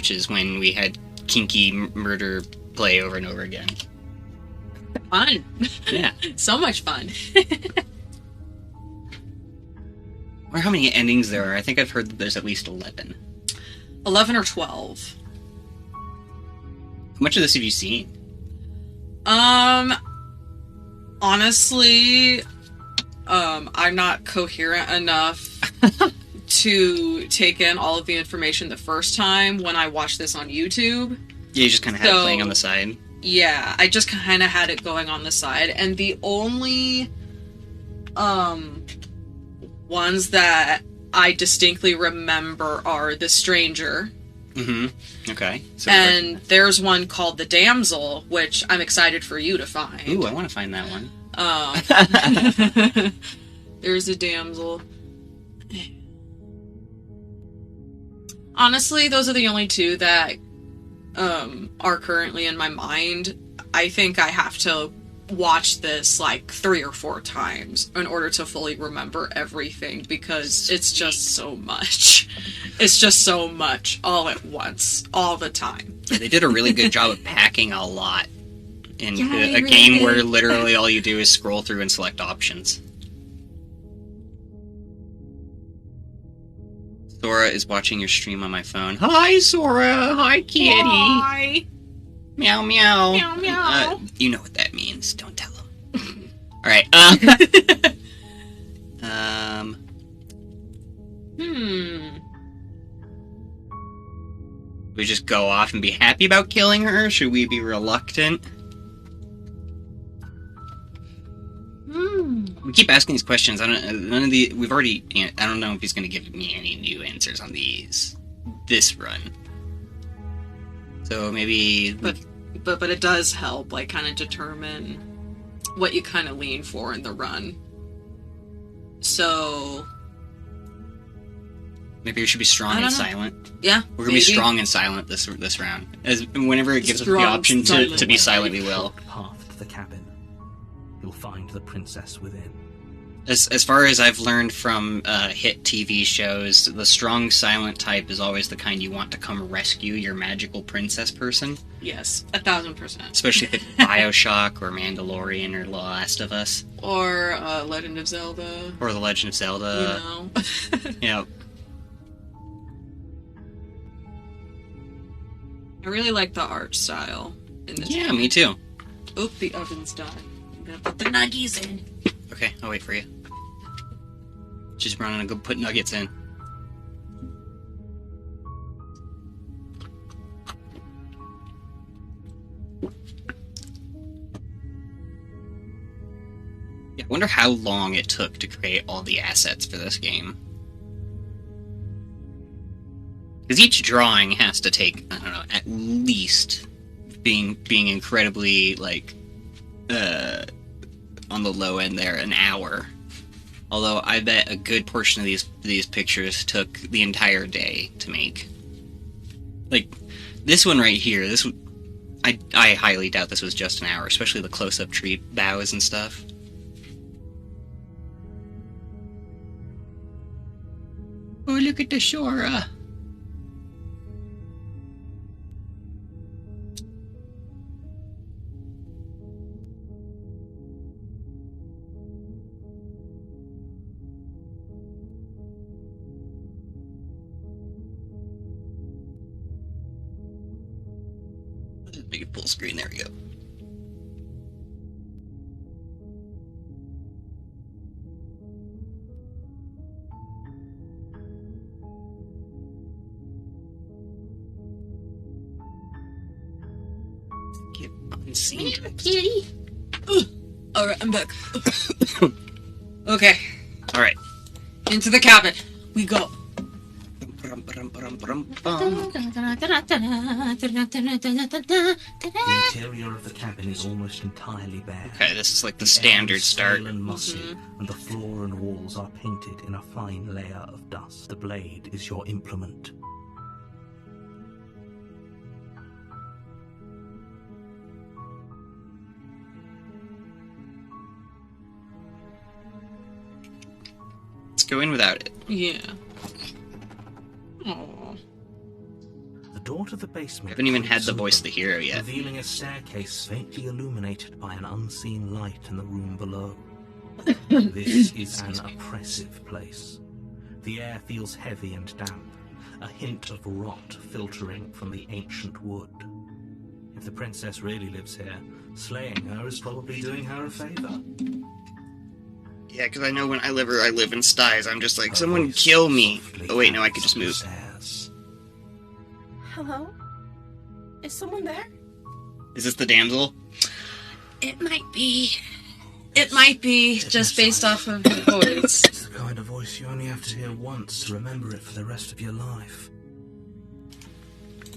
matches when we had kinky murder play over and over again. Fun. Yeah. So much fun. I wonder how many endings there are. I think I've heard that there's at least 11. 11 or 12. How much of this have you seen? Honestly, I'm not coherent enough to take in all of the information the first time when I watched this on YouTube. Yeah, you just kind of had it playing on the side. Yeah, I just kind of had it going on the side, and the only ones that I distinctly remember are The Stranger. Mm-hmm. Okay. So and there's one called The Damsel, which I'm excited for you to find. Ooh, I want to find that one. There's a damsel. Honestly, those are the only two that are currently in my mind. I think I have to watch this like 3 or 4 times in order to fully remember everything, because it's just so much. It's just so much all at once, all the time. Yeah, they did a really good job of packing a lot in Yeah, a game where literally all you do is scroll through and select options. Sora is watching your stream on my phone. Hi, Sora! Hi, kitty! Hi. Meow, meow. Meow, meow. You know what that means. Don't tell him. Alright, we just go off and be happy about killing her? Should we be reluctant? We keep asking these questions. None of the. We've already. I don't know if he's going to give me any new answers on this run. So maybe. But it does help, like, kind of determine what you kind of lean for in the run. So. Maybe we should be strong and silent. Yeah, we're gonna be strong and silent this round. Whenever it gives us the option to be silent, we will. Path to the cabin. You'll find the princess within. As far as I've learned from hit TV shows, the strong silent type is always the kind you want to come rescue your magical princess person. Yes, 1000%. Especially if it's BioShock or Mandalorian or The Last of Us. Or Legend of Zelda. Or The Legend of Zelda. You know. Yeah. I really like the art style in this Yeah, game. me too. Oop, the oven's done. I'm gonna put the nuggies in. Okay, I'll wait for you. Just running and go put nuggets in. Yeah, I wonder how long it took to create all the assets for this game. Because each drawing has to take, I don't know, at least being incredibly, like, on the low end there, an hour. Although I bet a good portion of these pictures took the entire day to make. Like, this one right here, I highly doubt this was just an hour, especially the close-up tree boughs and stuff. Oh, look at the Sora! Make it full screen, there we go. Get unseen. Kitty. Alright, I'm back. Okay. Alright. Into the cabin. We go. The interior of the cabin is almost entirely bare. Okay, this is like the standard start. And mossy, and the floor and walls are painted in a fine layer of dust. The blade is your implement. Let's go in without it. Yeah. Aww. The door to the basement. I haven't even had the creaks voice of open, the hero yet. revealing a staircase faintly illuminated by an unseen light in the room below. This is an oppressive place. The air feels heavy and damp, a hint of rot filtering from the ancient wood. If the princess really lives here, slaying her is probably doing her a favor. Yeah, because I know when I live in styes. I'm just like, Her someone voice kill me. softly Oh wait, no, I echoes could just up the move. stairs. Hello? Is someone there? Is this the damsel? It might be. It might be, just based off of the voice. It's the kind of voice you only have to hear once to remember it for the rest of your life.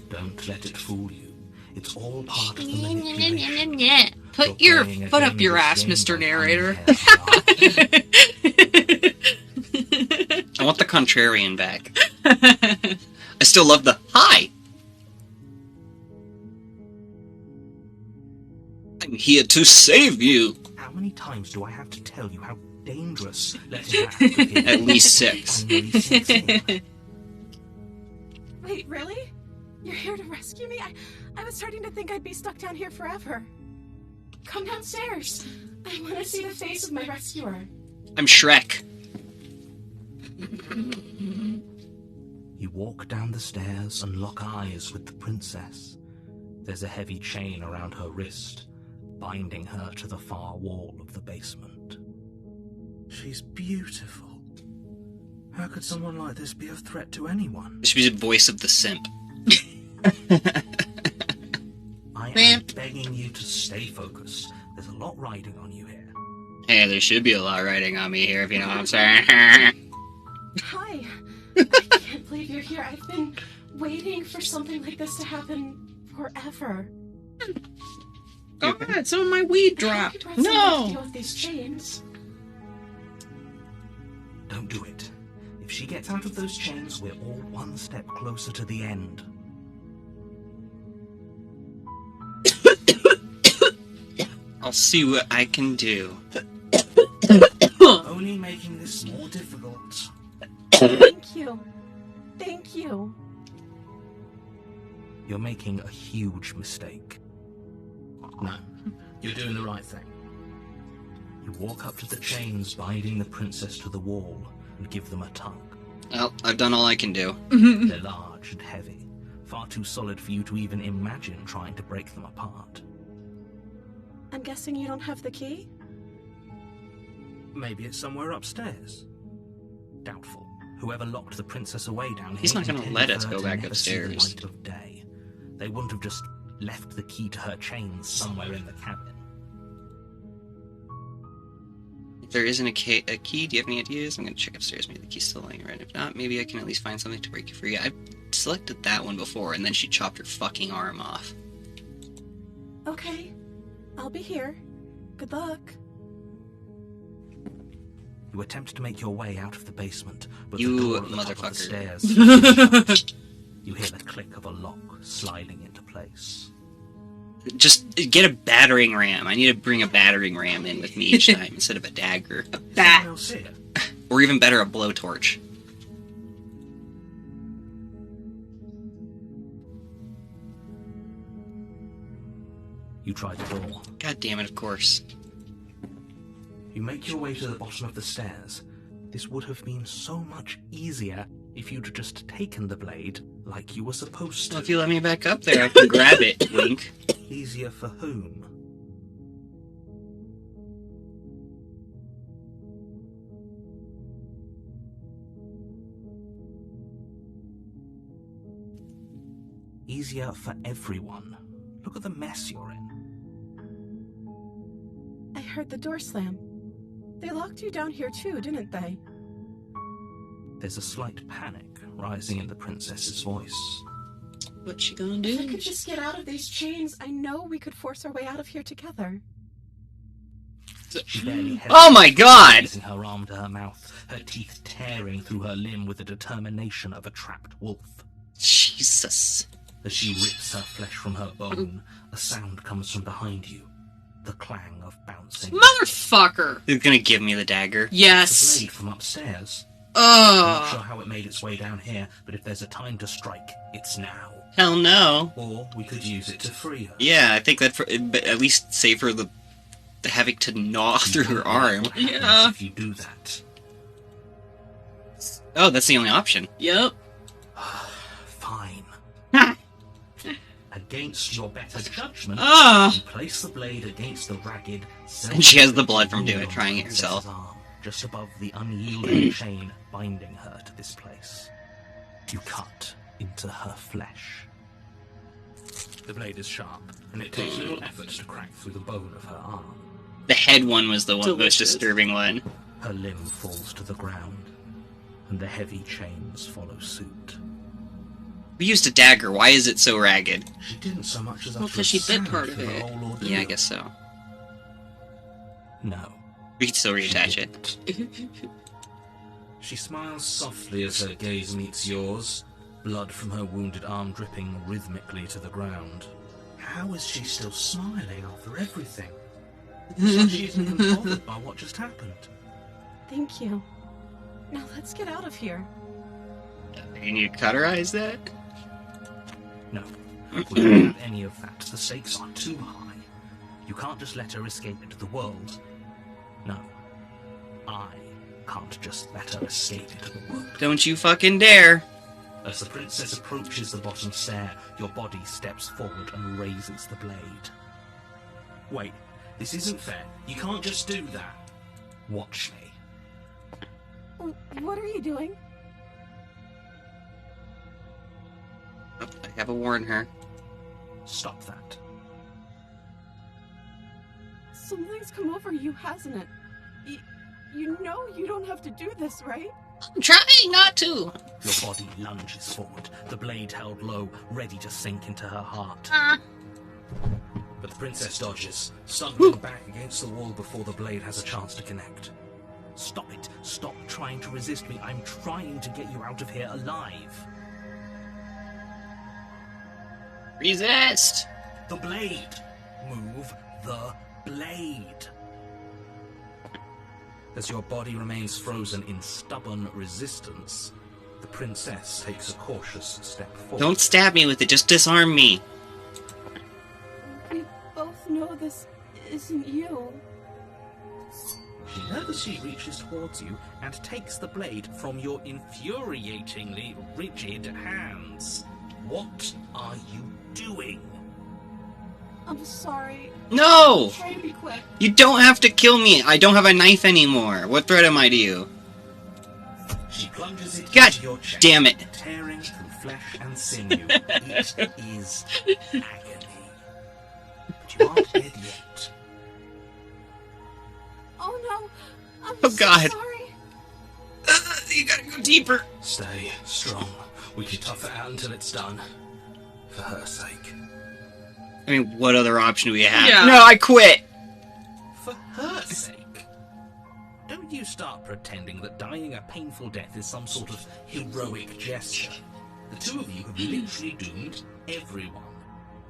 Don't let it fool you. It's all part of the manipulation. Put You're your playing a foot up game your this ass, game Mr. by Narrator. unheard. I want the contrarian back. I still love the hi. I'm here to save you. How many times do I have to tell you how dangerous letting her out of here At is? least 6. Finally sinks in. Wait, really? You're here to rescue me? I was starting to think I'd be stuck down here forever. Come downstairs. I want to see the face of my rescuer. I'm Shrek. You walk down the stairs and lock eyes with the princess. There's a heavy chain around her wrist, binding her to the far wall of the basement. She's beautiful. How could someone like this be a threat to anyone? This should be the voice of the simp. I am begging you to stay focused. There's a lot riding on you here. Hey, there should be a lot riding on me here, if you know what I'm saying. Hi. I can't believe you're here. I've been waiting for something like this to happen forever. God, some of my weed I hope dropped. you brought something to No! deal with these chains. Don't do it. If she gets out of those chains, we're all one step closer to the end. I'll see what I can do. Only making this more difficult. Thank you. Thank you. You're making a huge mistake. No, you're doing the right thing. You walk up to the chains binding the princess to the wall and give them a tug. Well, I've done all I can do. They're large and heavy, far too solid for you to even imagine trying to break them apart. I'm guessing you don't have the key? Maybe it's somewhere upstairs. Doubtful. Whoever locked the princess away down here... He's not gonna intended let us her go to back never see the upstairs. light of day. They wouldn't have just left the key to her chains somewhere in the cabin. If there isn't a key, do you have any ideas? I'm gonna check upstairs. Maybe the key's still lying around. If not, maybe I can at least find something to break you free. I've selected that one before, and then she chopped her fucking arm off. Okay. I'll be here. Good luck. You attempt to make your way out of the basement, but You the door at the top of the motherfucker. stairs slams shut. You hear the click of a lock sliding into place. Just get a battering ram. I need to bring a battering ram in with me each time instead of a dagger. Is Bah. anyone else here? Or even better, a blowtorch. You try the door. God damn it, of course. You make your way to the bottom of the stairs. This would have been so much easier if you'd just taken the blade like you were supposed to. Well, if you let me back up there, I can grab it, wink. Easier for whom? Easier for everyone. Look at the mess you're in. I heard the door slam. They locked you down here too, didn't they? There's a slight panic rising in the princess's voice. What's she gonna If I do? could just get out of these chains, I know we could force our way out of here together. She barely Oh my hesitates, god! raising her arm to her mouth, her teeth tearing through her limb with the determination of a trapped wolf. Jesus. As she rips her flesh from her bone, a sound comes from behind you. The clang of bouncing. Motherfucker! Who's gonna give me the dagger? The Yes. blade from upstairs. I'm not sure Ugh. how it made its way down here, but if there's a time to strike, it's now. Hell no. Or we could use it to free her. Yeah, I think that but at least save her the having to gnaw through her arm. What happens Yeah. if you do that? Oh, that's the only option. Yep. Fine. Against your better judgment, Ah. you place the blade against the ragged, And she has the blood from doing it, trying it princess's herself. arm, just above the unyielding chain binding her to this place. You cut into her flesh. The blade is sharp, and it takes little effort to crack through the bone of her arm. The head one was the one most Delicious. disturbing one. Her limb falls to the ground, and the heavy chains follow suit. We used a dagger. Why is it so ragged? She didn't so much as Well, utter 'cause she a bit sound part of for the it. whole ordeal. Yeah, I guess so. No. We could still she reattach it. didn't. She smiles softly as her gaze meets yours, blood from her wounded arm dripping rhythmically to the ground. How is she still smiling after everything? It's like she isn't even bothered by what just happened. Thank you. Now let's get out of here. You need to cauterize that? No, we don't have any of that. The stakes are too high. You can't just let her escape into the world. No, I can't just let her escape into the world. Don't you fucking dare. As the princess approaches the bottom stair, your body steps forward and raises the blade. Wait, this isn't fair. You can't just do that. Watch me. What are you doing? Oh, I have to warn her. Stop that. Something's come over you, hasn't it? You know you don't have to do this, right? I'm trying not to. Your body lunges forward, the blade held low, ready to sink into her heart. But the princess dodges, stumbling back against the wall before the blade has a chance to connect. Stop it. Stop trying to resist me. I'm trying to get you out of here alive. Resist. The blade. Move the blade. As your body remains frozen in stubborn resistance, the princess takes a cautious step forward. Don't stab me with it. Just disarm me. We both know this isn't you. She nervously reaches towards you and takes the blade from your infuriatingly rigid hands. What are you doing? I'm sorry. No! Try to be quick. You don't have to kill me. I don't have a knife anymore. What threat am I to you? She plunges it God into your chest, damn it. tearing through flesh and sinew. It is agony. But you aren't dead yet. Oh no. I'm Oh, so God. sorry. You gotta go deeper. Stay strong. We can tough it out until it's done. For her sake. I mean, what other option do we have? Yeah. No, I quit. For her sake. Don't you start pretending that dying a painful death is some sort of heroic gesture. The two of you have literally doomed everyone.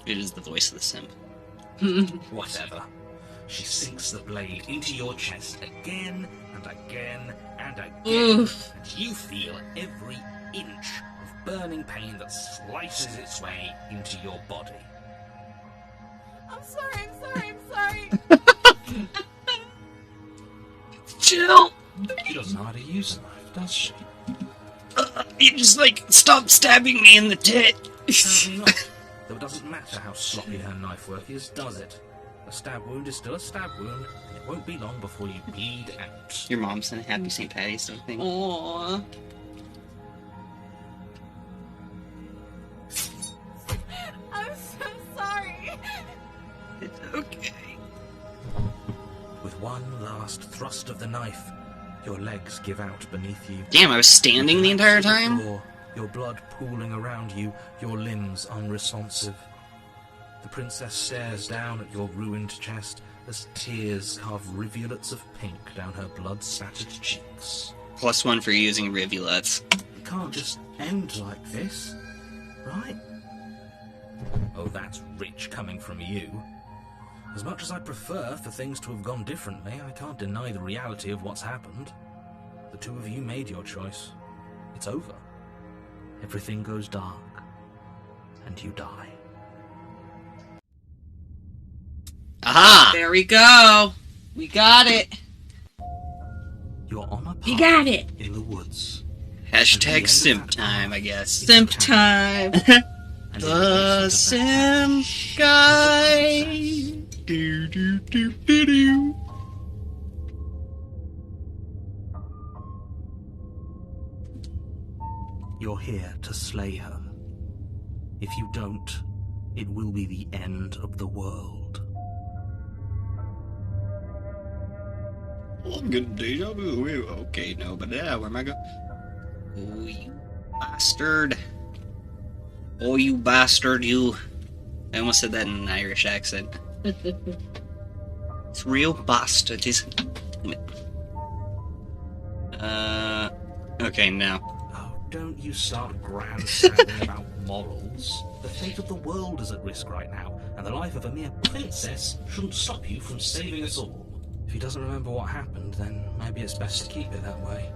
It is the voice of the simp. Whatever. She sinks the blade into your chest again and again and again. Oof. And you feel every inch of burning pain that slices its way into your body. I'm sorry. Chill. She doesn't know how to use a knife, does she? You just, stop stabbing me in the tit. Apparently not. Though it doesn't matter how sloppy her knife work is, does it? A stab wound is still a stab wound, and it won't be long before you bleed out. Your mom sent a happy St. Patty's Day thing. Aww. I'm so sorry. It's okay. With one last thrust of the knife, your legs give out beneath you. Damn, I was standing the entire To the time? floor, your blood pooling around you, your limbs unresponsive. The princess stares down at your ruined chest as tears carve rivulets of pink down her blood-spattered cheeks. +1 for using rivulets. It can't just end like this, right? Oh, that's rich coming from you. As much as I prefer for things to have gone differently, I can't deny the reality of what's happened. The two of you made your choice. It's over. Everything goes dark. and you die. Aha! There we go. We got it. You're on a path You got it. in the woods. Hashtag simp time, I guess. Simp time. And The simp guy. Do, do, do, do, do. You're here to slay her. If you don't, it will be the end of the world. I'm getting deja vu. Okay, no, but yeah, where am I going? Oh, you bastard. Oh, you bastard, you. I almost said that in an Irish accent. It's real bastard, isn't it? Okay, now. Oh, don't you start grandstanding about morals. The fate of the world is at risk right now, and the life of a mere princess shouldn't stop you from saving us all. If he doesn't remember what happened, then maybe it's best to keep it that way.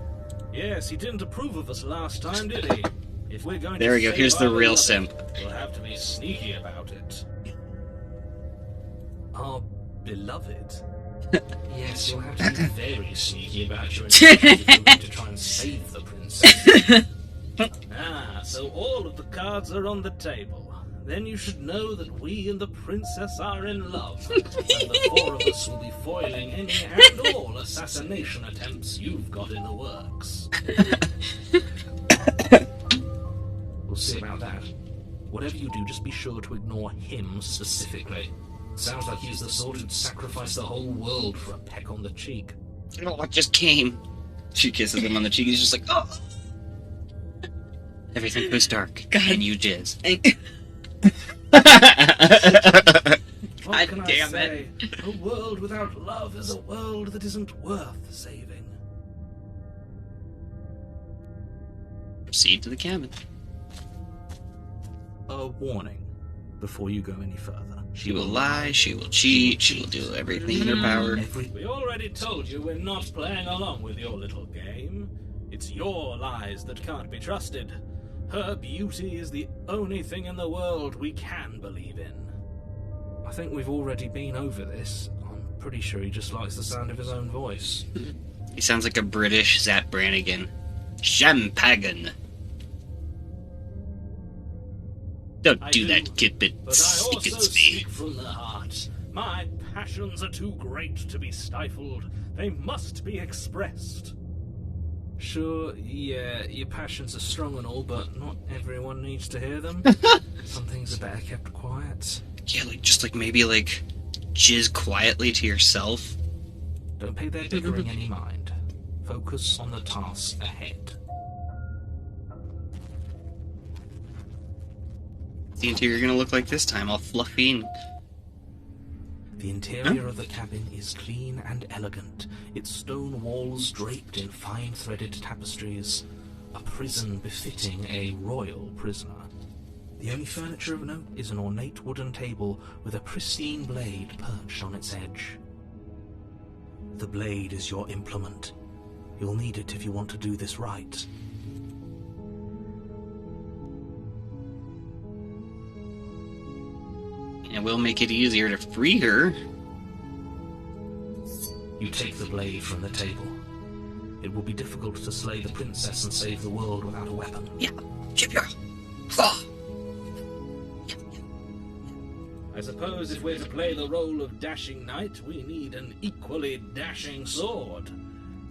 Yes, he didn't approve of us last time, did he? If we're going There we go, here's the real simp. We'll have to be sneaky about it. Our beloved? Yes, you'll have to be very sneaky about your intentions if you're going to try and save the princess. So all of the cards are on the table. Then you should know that we and the princess are in love, and the four of us will be foiling any and all assassination attempts you've got in the works. We'll see about that. Whatever you do, just be sure to ignore him specifically. Sounds like he's the sort who'd sacrifice the whole world for a peck on the cheek. Oh, what just came? She kisses him on the cheek. He's just like, oh. Everything goes dark. God. And you jizz. What can God I damn say? A world without love is a world that isn't worth saving. Proceed to the cabin. A warning before you go any further. She will lie, she will cheat, she will do everything in her power. We already told you we're not playing along with your little game. It's your lies that can't be trusted. Her beauty is the only thing in the world we can believe in. I think we've already been over this. I'm pretty sure he just likes the sound of his own voice. He sounds like a British Zap Brannigan. Champagne. Don't do that, Kidbit. But I also Stickens speak me. from the heart. My passions are too great to be stifled. They must be expressed. Sure, yeah, your passions are strong and all, but not everyone needs to hear them. Some things are better kept quiet. Yeah, just maybe jizz quietly to yourself. Don't pay their bickering any mind. Focus on the task ahead. What's the interior gonna look like this time? All fluffy and... The interior of the cabin is clean and elegant, its stone walls draped in fine threaded tapestries, a prison befitting a royal prisoner. The only furniture of note is an ornate wooden table with a pristine blade perched on its edge. The blade is your implement. You'll need it if you want to do this right. It will make it easier to free her. You take the blade from the table. It will be difficult to slay the princess and save the world without a weapon. Yeah. Chip your... I suppose if we're to play the role of dashing knight, we need an equally dashing sword.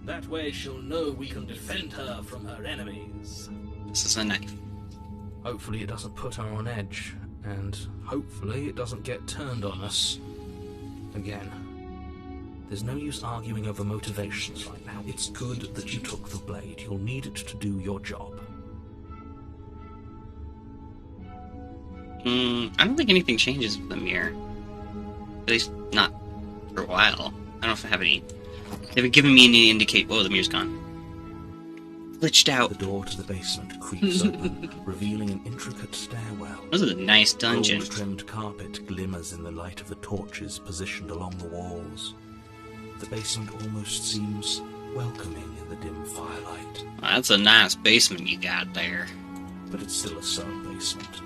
That way she'll know we can defend her from her enemies. This is a knife. Hopefully it doesn't put her on edge, and hopefully it doesn't get turned on us again. There's no use arguing over motivations right now. It's good that you took the blade. You'll need it to do your job. I don't think anything changes with the mirror. At least not for a while. I don't know if I have any... They haven't given me any indicate... Whoa, the mirror's gone. Glitched out. The door to the basement creaks open, revealing an intricate stairwell. This is a nice dungeon. Gold-trimmed carpet glimmers in the light of the torches positioned along the walls. The basement almost seems welcoming in the dim firelight. Well, that's a nice basement you got there. But it's still a stone basement.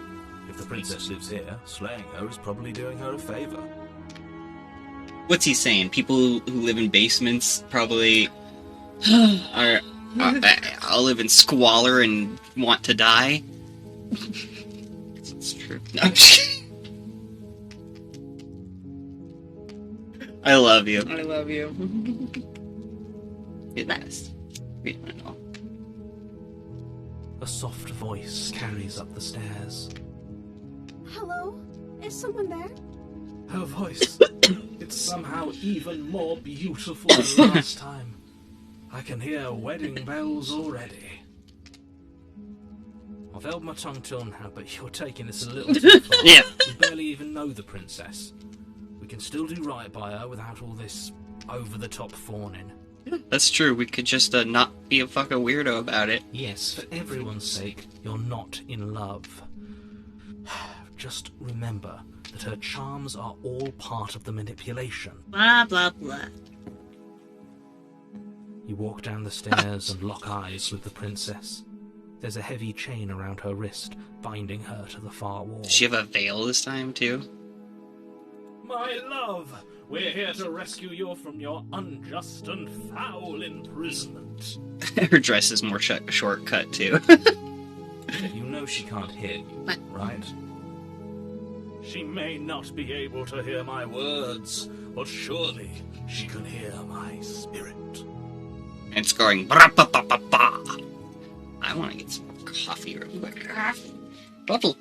If the princess lives here, slaying her is probably doing her a favor. What's he saying? People who live in basements probably are I'll live in squalor and want to die. It's true. No, I'm just kidding. I love you. I love you. You're nice. We don't know. A soft voice carries up the stairs. Hello? Is someone there? Her voice, it's somehow even more beautiful than last time. I can hear wedding bells already. I've held my tongue till now, but you're taking this a little too far. Yeah. We barely even know the princess. We can still do right by her without all this over-the-top fawning. That's true. We could just not be a fucking weirdo about it. Yes, for everyone's sake, you're not in love. Just remember that her charms are all part of the manipulation. Blah, blah, blah. You walk down the stairs and lock eyes with the princess. There's a heavy chain around her wrist, binding her to the far wall. Does she have a veil this time, too? My love, we're here to rescue you from your unjust and foul imprisonment. Her dress is more shortcut, too. You know she can't hear you, right? She may not be able to hear my words, but surely she can hear my spirit. It's going ba-ba-ba-ba-ba. I want to get some coffee real quick. Bottle.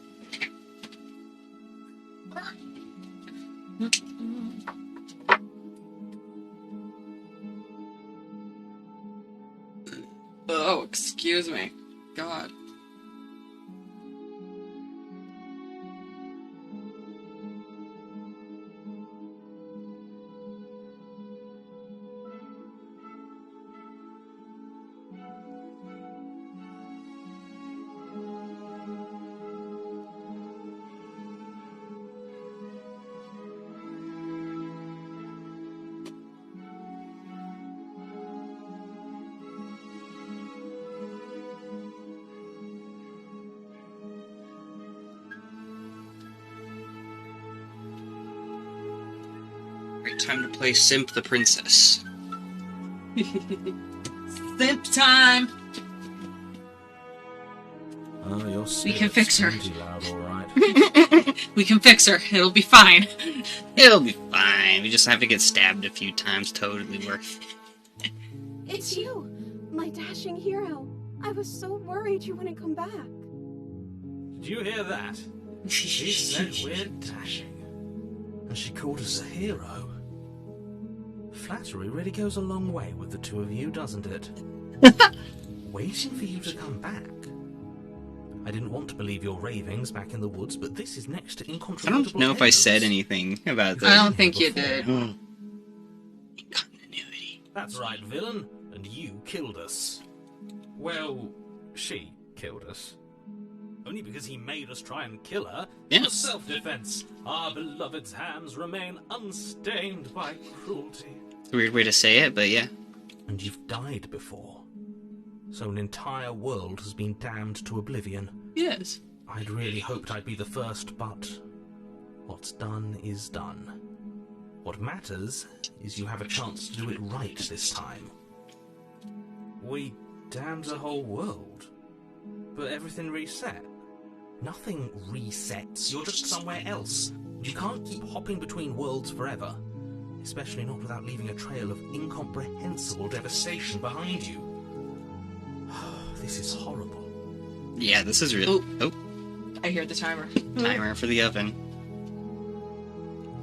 Oh, excuse me. God. Right, time to play Simp the Princess. Simp time! Oh, your We can fix her. Loud, all right. We can fix her. It'll be fine. It'll be fine. We just have to get stabbed a few times. Totally worth it. It's you, my dashing hero. I was so worried you wouldn't come back. Did you hear that? She said we're dashing. And she called us a hero. Flattery really goes a long way with the two of you, doesn't it? Waiting for you to come back. I didn't want to believe your ravings back in the woods, but this is next to I incontrovertible don't know if I evidence. said anything about this. I don't think you did. Continuity. That's right, villain. And you killed us. Well, she killed us. Only because he made us try and kill her. Yes. For self-defense. Our beloved's hands remain unstained by cruelty. It's a weird way to say it, but yeah. And you've died before. So an entire world has been damned to oblivion. Yes. I'd really hoped I'd be the first, but what's done is done. What matters is you have a chance to do it right this time. We damned the whole world, but everything reset. Nothing resets, you're just somewhere else. You can't keep hopping between worlds forever, especially not without leaving a trail of incomprehensible devastation behind you. This is horrible. Yeah, this is really... Oh, I hear the timer. timer for the oven.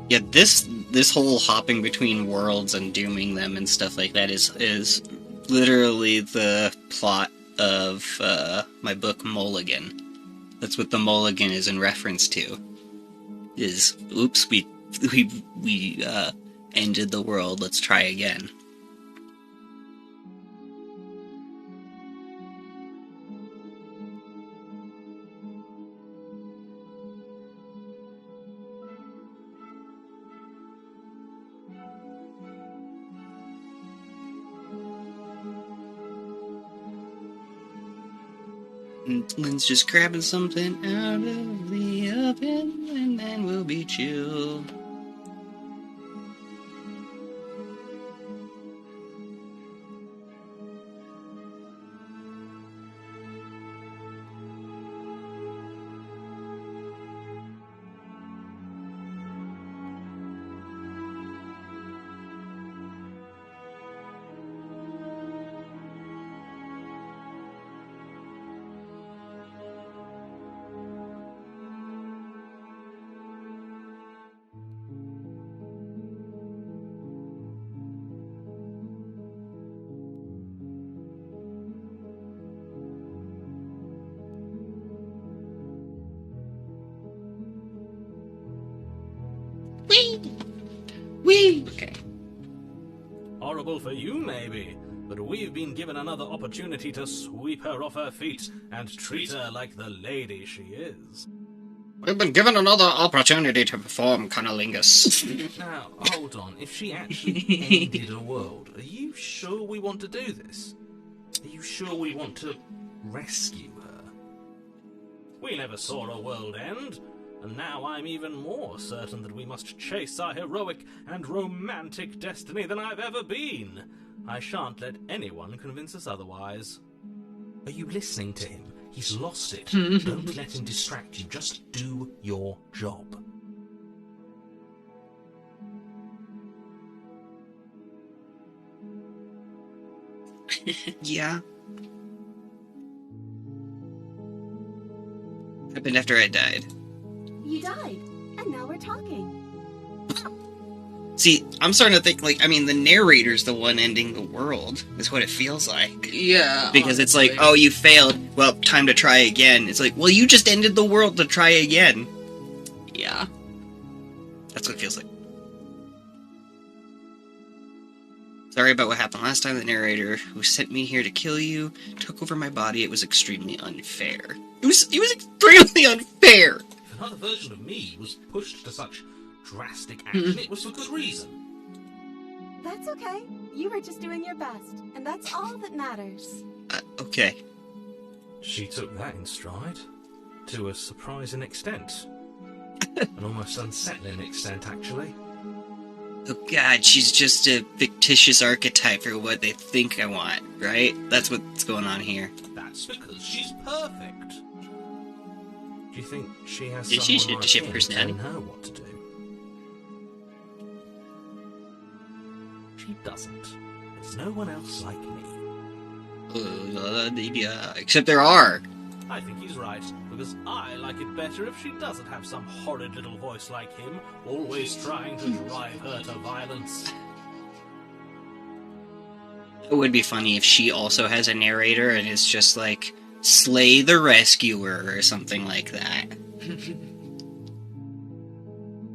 Yeah, this whole hopping between worlds and dooming them and stuff like that is literally the plot of my book Mulligan. That's what the Mulligan is in reference to. Is, oops, we ended the world, let's try again. And Lynn's just grabbing something out of the up and then we'll be chill. Whee! Okay. Horrible for you, maybe, but we've been given another opportunity to sweep her off her feet and treat her like the lady she is. We've been given another opportunity to perform cunnilingus. Now, hold on. If she actually ended a world, are you sure we want to do this? Are you sure we want to rescue her? We never saw a world end, and now I'm even more certain that we must chase our heroic and romantic destiny than I've ever been. I shan't let anyone convince us otherwise. Are you listening to him? He's lost it. Don't let him distract you. Just do your job. Yeah. Happened after I died. You died, and now we're talking. See, I'm starting to think, like, I mean, the narrator's the one ending the world, is what it feels like. Yeah. Because it's like, oh, you failed, well, time to try again. It's like, well, you just ended the world to try again. Yeah. That's what it feels like. Sorry about what happened last time. The narrator who sent me here to kill you took over my body. It was extremely unfair. It was extremely unfair! If another version of me was pushed to such drastic action, it was for good reason. That's okay. You were just doing your best, and that's all that matters. Okay. She took that in stride. To a surprising extent. An almost unsettling extent, actually. Oh god, she's just a fictitious archetype for what they think I want, right? That's what's going on here. That's because she's perfect. Do you think she has Does someone she have like him personality? telling her what to do? She doesn't. There's no one else like me. Yeah, except there are. I think he's right, because I like it better if she doesn't have some horrid little voice like him, always trying to drive her to violence. It would be funny if she also has a narrator and it's just like, slay the rescuer or something like that.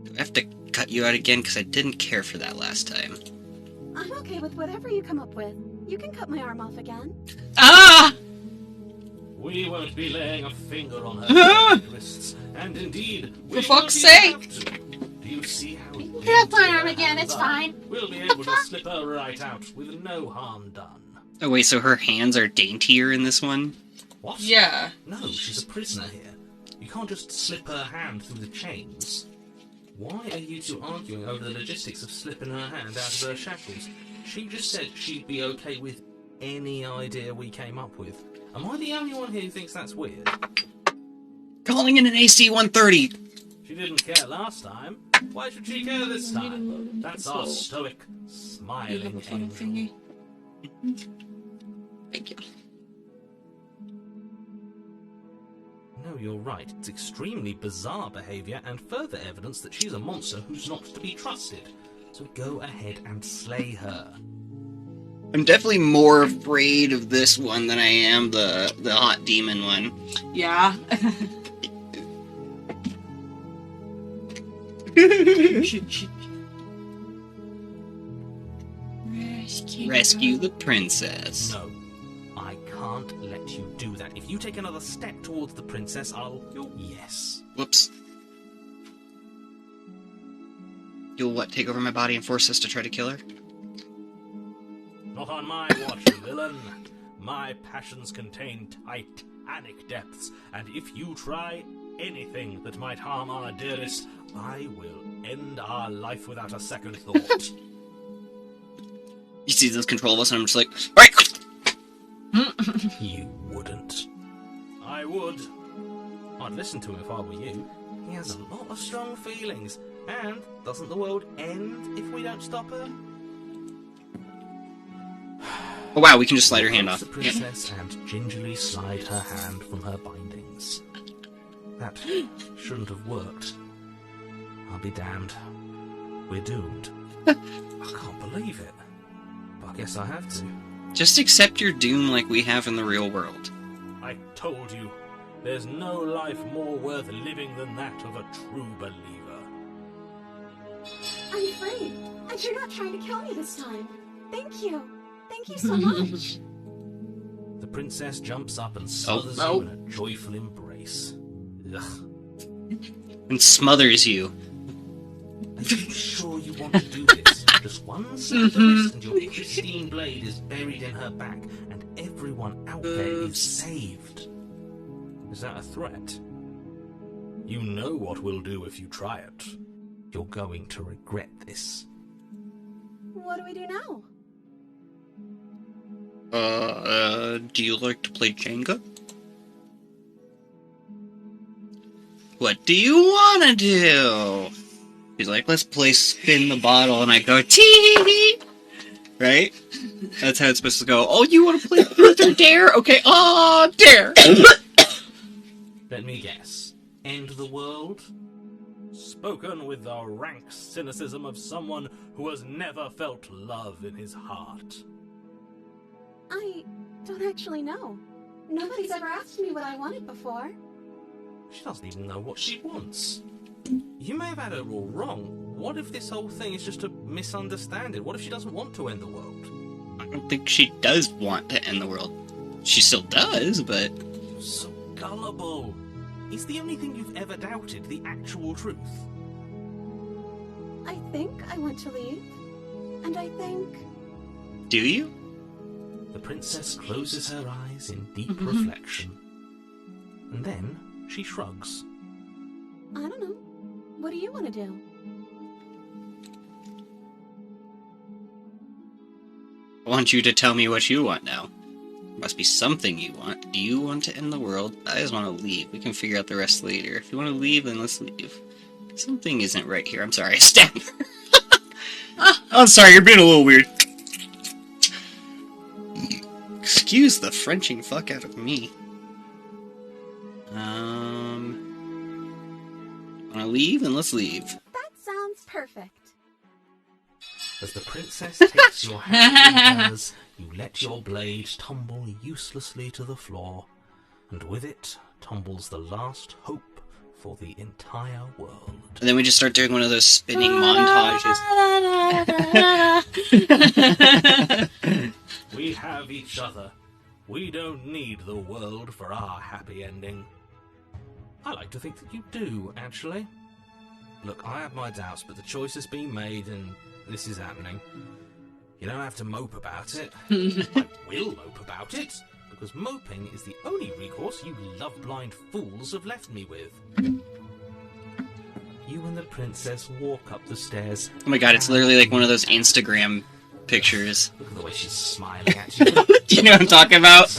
Do I have to cut you out again? Because I didn't care for that last time. I'm okay with whatever you come up with. You can cut my arm off again. Ah! We won't be laying a finger on her wrists, and indeed, we For won't fuck's even sake! have to. Do you see how can cut my arm again, it's fine. We'll be able to slip her right out with no harm done. Oh wait, so her hands are daintier in this one? What? Yeah. No, she's a prisoner here. You can't just slip her hand through the chains. Why are you two arguing over the logistics of slipping her hand out of her shackles? She just said she'd be okay with any idea we came up with. Am I the only one here who thinks that's weird? Calling in an AC-130! She didn't care last time. Why should she care this time? That's our stoic, smiling angel. Thank you. No, you're right. It's extremely bizarre behaviour and further evidence that she's a monster who's not to be trusted. So go ahead and slay her. I'm definitely more afraid of this one than I am the hot demon one. Yeah. Rescue the princess. No, I can't let you do that. If you take another step towards the princess, I'll... Yes. Whoops. You'll what, take over my body and force us to try to kill her? Not on my watch, villain. My passions contain titanic depths, and if you try anything that might harm our dearest, I will end our life without a second thought. You see this control of us, and I'm just like, alright! You wouldn't. I would. I'd listen to him if I were you. He has a lot of strong feelings. And doesn't the world end if we don't stop her? Oh wow, we can just slide her hand off. The princess and gingerly slide her hand from her bindings. That shouldn't have worked. I'll be damned. We're doomed. I can't believe it. But I guess I have to. Just accept your doom like we have in the real world. I told you, there's no life more worth living than that of a true believer. I'm free, and you're not trying to kill me this time. Thank you. Thank you so much. The princess jumps up and smothers you in a joyful embrace. Ugh. And smothers you. Are you sure you want to do this? Just one slap of the wrist and your pristine blade is buried in her back, and everyone out there is saved. Is that a threat? You know what we'll do if you try it. You're going to regret this. What do we do now? Do you like to play Jenga? What do you want to do? He's like, let's play spin the bottle, and I go, tee! Right? That's how it's supposed to go. Oh, you want to play Truth or Dare? Okay, dare! Let me guess. End the world? Spoken with the rank cynicism of someone who has never felt love in his heart. I don't actually know. Nobody's ever asked me what I wanted before. She doesn't even know what she wants. You may have had her all wrong. What if this whole thing is just a misunderstanding? What if she doesn't want to end the world? I don't think she does want to end the world. She still does, but... So gullible. Is the only thing you've ever doubted the actual truth? I think I want to leave. And I think... Do you? The princess closes her eyes in deep reflection. And then she shrugs. I don't know. What do you want to do? I want you to tell me what you want now. Must be something you want. Do you want to end the world? I just want to leave. We can figure out the rest later. If you want to leave, then let's leave. Something isn't right here. I'm sorry, I stammer. I'm sorry, you're being a little weird. Excuse the Frenching fuck out of me. Want to leave? Then let's leave. That sounds perfect. As the princess takes your hand in hers, you let your blade tumble uselessly to the floor, and with it tumbles the last hope for the entire world. And then we just start doing one of those spinning montages. We have each other. We don't need the world for our happy ending. I like to think that you do, actually. Look, I have my doubts, but the choice has been made, and this is happening. You don't have to mope about it. I will mope about it, because moping is the only recourse you love-blind fools have left me with. You and the princess walk up the stairs. Oh my god, it's literally like one of those Instagram pictures. Look at the way she's smiling at you. Do you know what I'm talking about?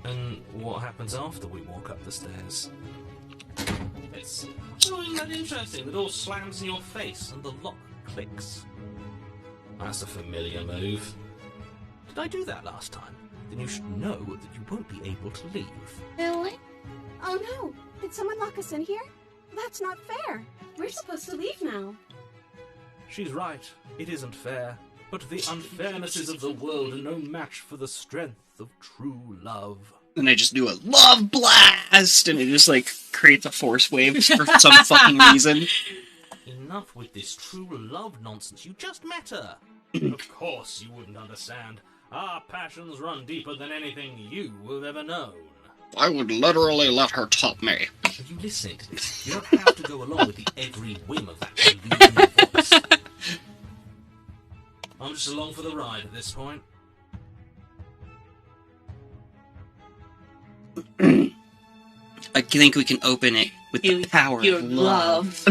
And what happens after we walk up the stairs? It's isn't that interesting? The door slams in your face and the lock clicks. That's a familiar move. Did I do that last time? Then you should know that you won't be able to leave. Really? Oh no! Did someone lock us in here? That's not fair. We're supposed to leave now. She's right. It isn't fair. But the unfairnesses of the world are no match for the strength of true love. And I just do a love blast, and it just like creates a force wave for some fucking reason. Enough with this true love nonsense. You just met her. Of course you wouldn't understand. Our passions run deeper than anything you have ever known. I would literally let her top me. Are you listening to this? You don't have to go along with the every whim of that delusional voice. I'm just along for the ride at this point. I think we can open it with the power You of love.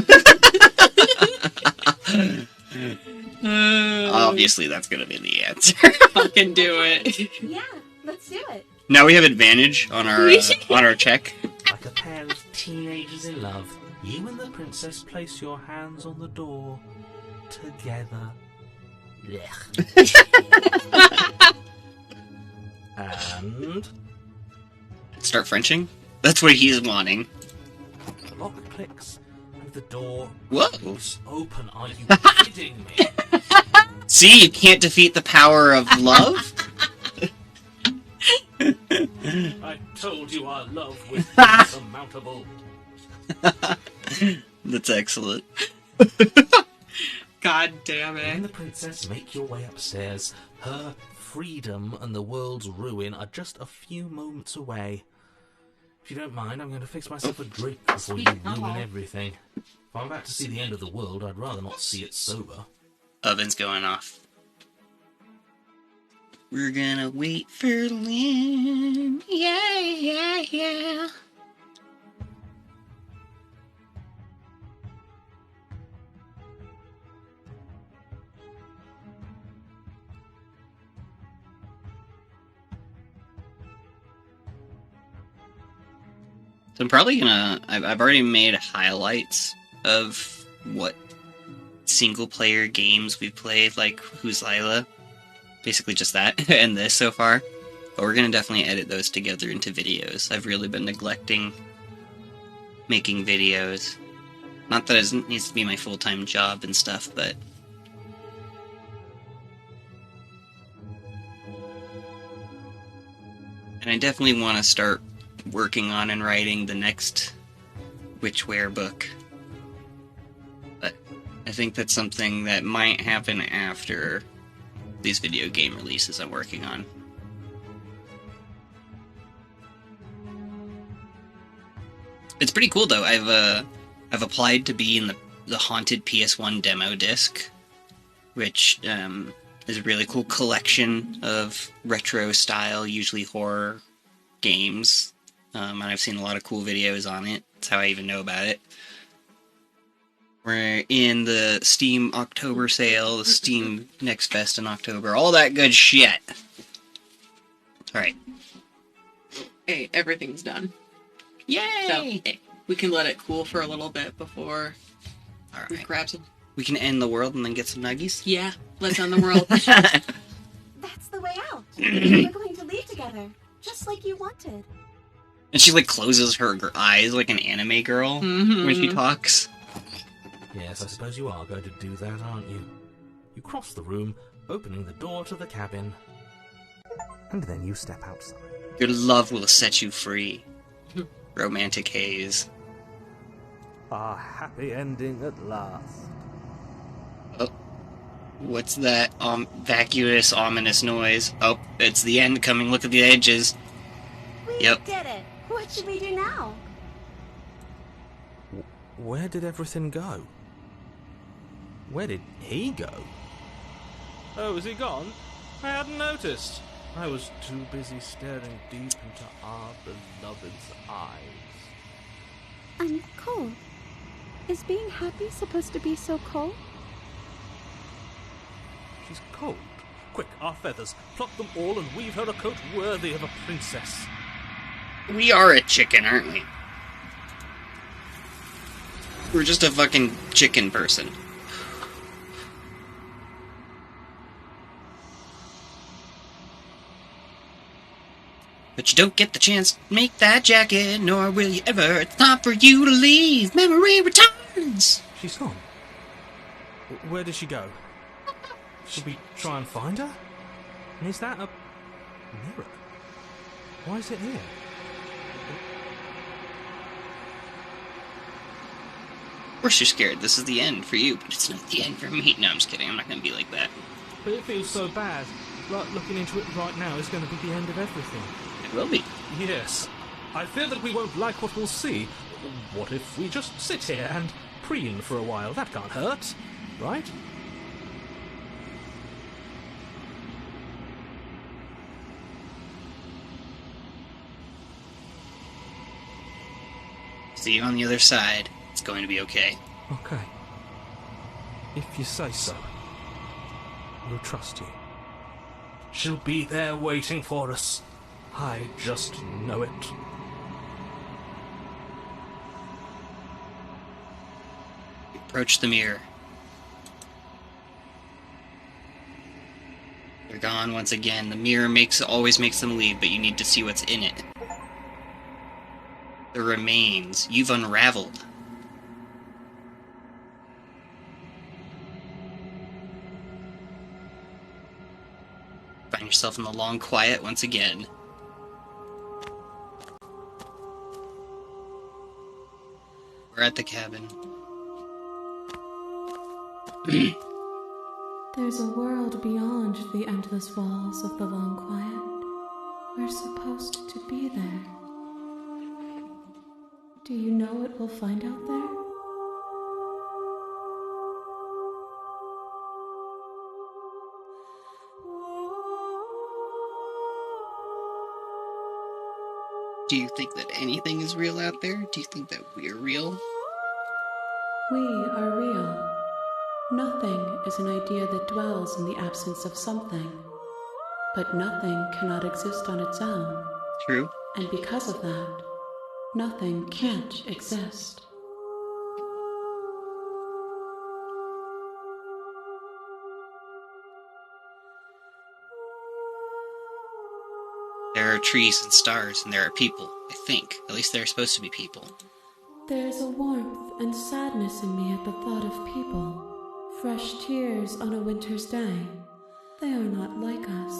Obviously, that's gonna be the answer. Fucking do it. Yeah, let's do it. Now we have advantage on our check. Like a pair of teenagers in love, you and the princess place your hands on the door together. And Start Frenching? That's what he's wanting. the lock clicks and the door Whoa. is open. Are you kidding me? See, you can't defeat the power of love? I told you our love was insurmountable. That's excellent. God damn You and it. the princess make your way upstairs. Her freedom and the world's ruin are just a few moments away. If you don't mind, I'm going to fix myself a drink before you ruin everything. If I'm about to see the end of the world, I'd rather not see it sober. Oven's going off. We're gonna wait for Lynn. Yeah, yeah, yeah. So I'm probably gonna... I've already made highlights of what single-player games we've played, like Who's Lila? Basically just that, and this so far. But we're gonna definitely edit those together into videos. I've really been neglecting making videos. Not that it needs to be my full-time job and stuff, but... And I definitely want to start working on and writing the next Witchwear book. But I think that's something that might happen after these video game releases I'm working on. It's pretty cool though. I've applied to be in the Haunted PS1 demo disc, which is a really cool collection of retro style, usually horror games. And I've seen a lot of cool videos on it. That's how I even know about it. We're in the Steam October sale, the Steam Next Fest in October, all that good shit. Alright. Hey, everything's done. Yay! So, we can let it cool for a little bit before we Alright. grab some. We can end the world and then get some nuggies? Yeah, let's end the world. That's the way out. We're going to leave together, just like you wanted. And she, like, closes her eyes like an anime girl when she talks. Yes, I suppose you are going to do that, aren't you? You cross the room, opening the door to the cabin. And then you step outside. Your love will set you free. Romantic haze. A happy ending at last. Oh. What's that vacuous, ominous noise? Oh, it's the end coming. Look at the edges. We Yep. did it. What should we do now? Where did everything go? Where did he go? Oh, is he gone? I hadn't noticed. I was too busy staring deep into our beloved's eyes. Cole, is being happy supposed to be so cold? She's cold. Quick, our feathers. Pluck them all and weave her a coat worthy of a princess. We are a chicken, aren't we? We're just a fucking chicken person. But you don't get the chance to make that jacket, nor will you ever. It's time for you to leave. Memory returns. She's gone. Where did she go? Should we try and find her? And is that a mirror? Why is it here? Of course you're scared. This is the end for you, but it's not the end for me. No, I'm just kidding. I'm not going to be like that. But it feels so bad. Like looking into it right now is going to be the end of everything. It will be. Yes. I fear that we won't like what we'll see. What if we just sit here and preen for a while? That can't hurt, right? See you on the other side. It's going to be okay. Okay. If you say so. We'll trust you. She'll be there waiting for us. I just know it. Approach the mirror. They're gone once again. The mirror always makes them leave, but you need to see what's in it. The remains. You've unraveled. Find yourself in the long quiet once again. We're at the cabin. There's a world beyond the endless walls of the long quiet. We're supposed to be there. Do you know what we'll find out there? Do you think that anything is real out there? Do you think that we're real? We are real. Nothing is an idea that dwells in the absence of something. But nothing cannot exist on its own. True. And because of that, nothing can't exist. There are trees and stars, and there are people, I think. At least there are supposed to be people. There's a warmth and sadness in me at the thought of people. Fresh tears on a winter's day. They are not like us.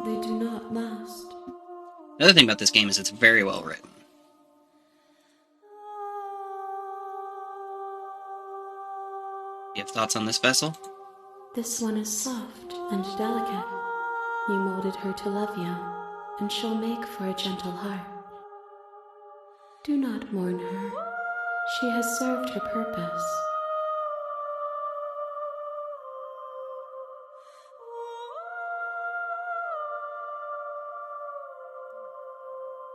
They do not last. Another thing about this game is it's very well written. You have thoughts on this vessel? This one is soft and delicate. You molded her to love you, and she'll make for a gentle heart. Do not mourn her. She has served her purpose.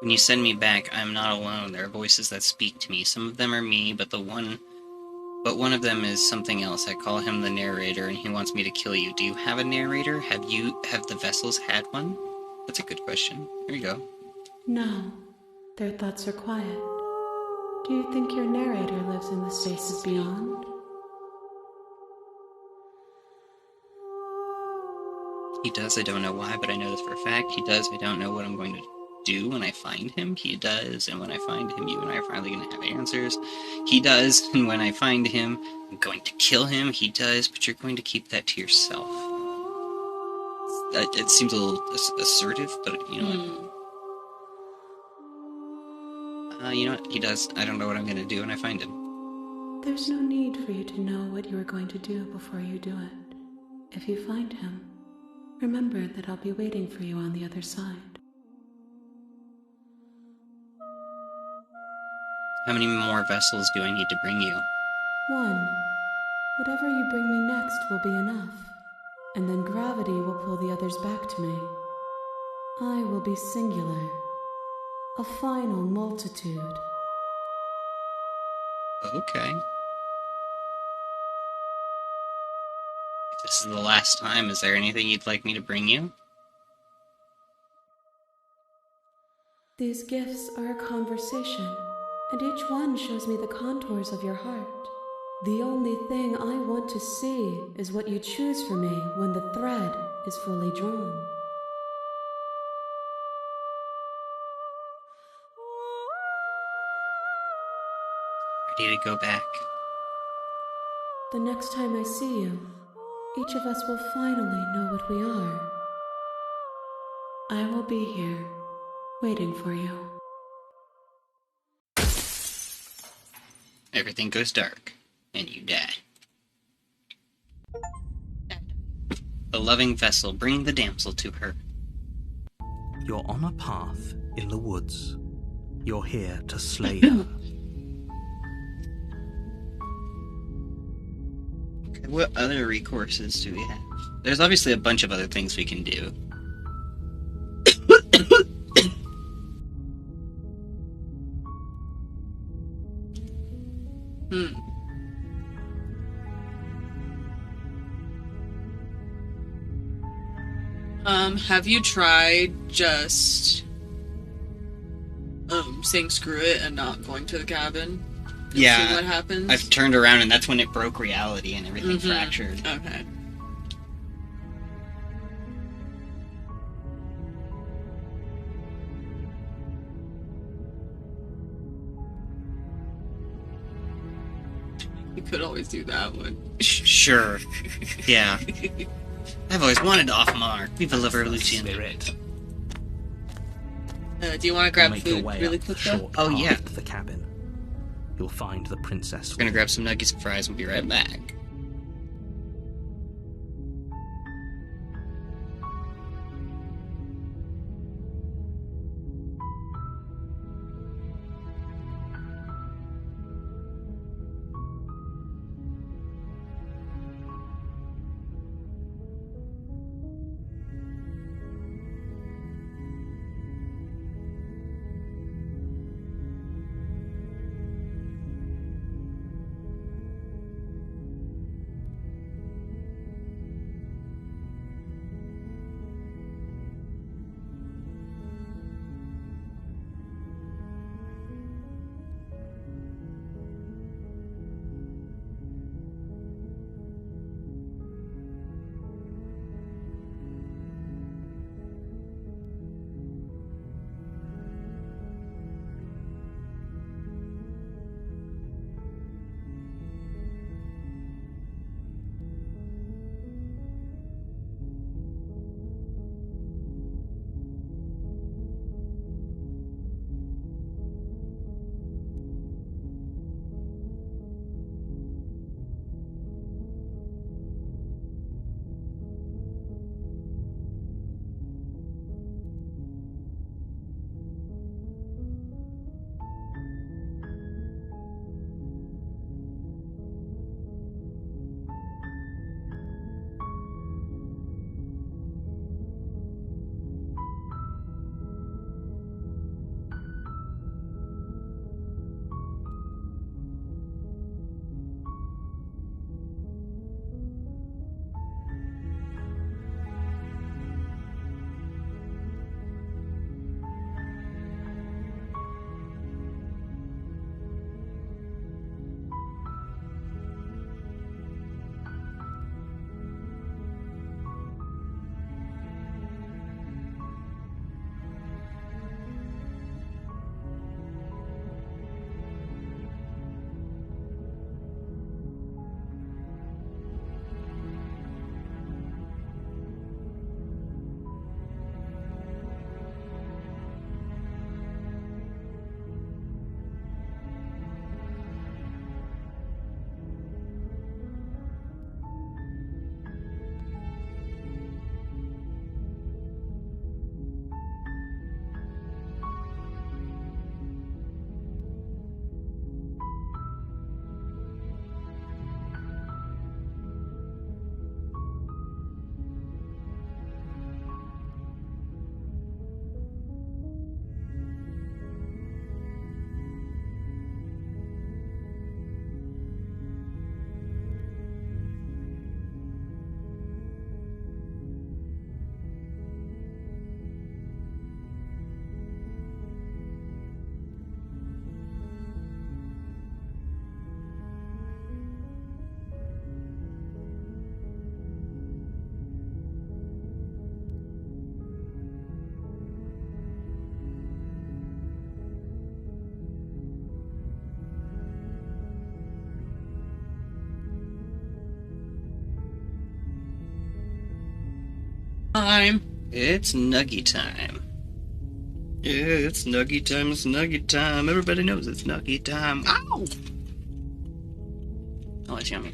When you send me back, I'm not alone. There are voices that speak to me. Some of them are me, but one of them is something else. I call him the narrator, and he wants me to kill you. Do you have a narrator? Have the vessels had one? That's a good question. There you go. No, their thoughts are quiet. Do you think your narrator lives in the spaces beyond? He does, I don't know why, but I know this for a fact. He does, I don't know what I'm going to do when I find him. He does, and when I find him, you and I are finally going to have answers. He does, and when I find him, I'm going to kill him. He does, but you're going to keep that to yourself. It seems a little assertive, but you know what? You know what? He does. I don't know what I'm going to do when I find him. There's no need for you to know what you are going to do before you do it. If you find him, remember that I'll be waiting for you on the other side. How many more vessels do I need to bring you? One. Whatever you bring me next will be enough, and then gravity will pull the others back to me. I will be singular, a final multitude. Okay. If this is the last time, is there anything you'd like me to bring you? These gifts are a conversation, and each one shows me the contours of your heart. The only thing I want to see is what you choose for me when the thread is fully drawn. Ready to go back. The next time I see you, each of us will finally know what we are. I will be here, waiting for you. Everything goes dark, and you die. The loving vessel, bring the damsel to her. You're on a path in the woods. You're here to slay her. Okay, what other recourses do we have? There's obviously a bunch of other things we can do. Have you tried just saying screw it and not going to the cabin? And Yeah, see what happens? I've turned around and that's when it broke reality and everything fractured. Okay. You could always do that one. Sure. Yeah. I've always wanted to off Mark. Viva la revolution. Spirit. Do you want to grab Make your food way really up quick the though? short Oh, path yeah. to the cabin. You'll find the princess. We're gonna grab some nuggets and fries and be right back. It's Nuggy time. Yeah, it's Nuggy time, it's Nuggy time. Everybody knows it's Nuggy time. Ow! Oh, it's yummy.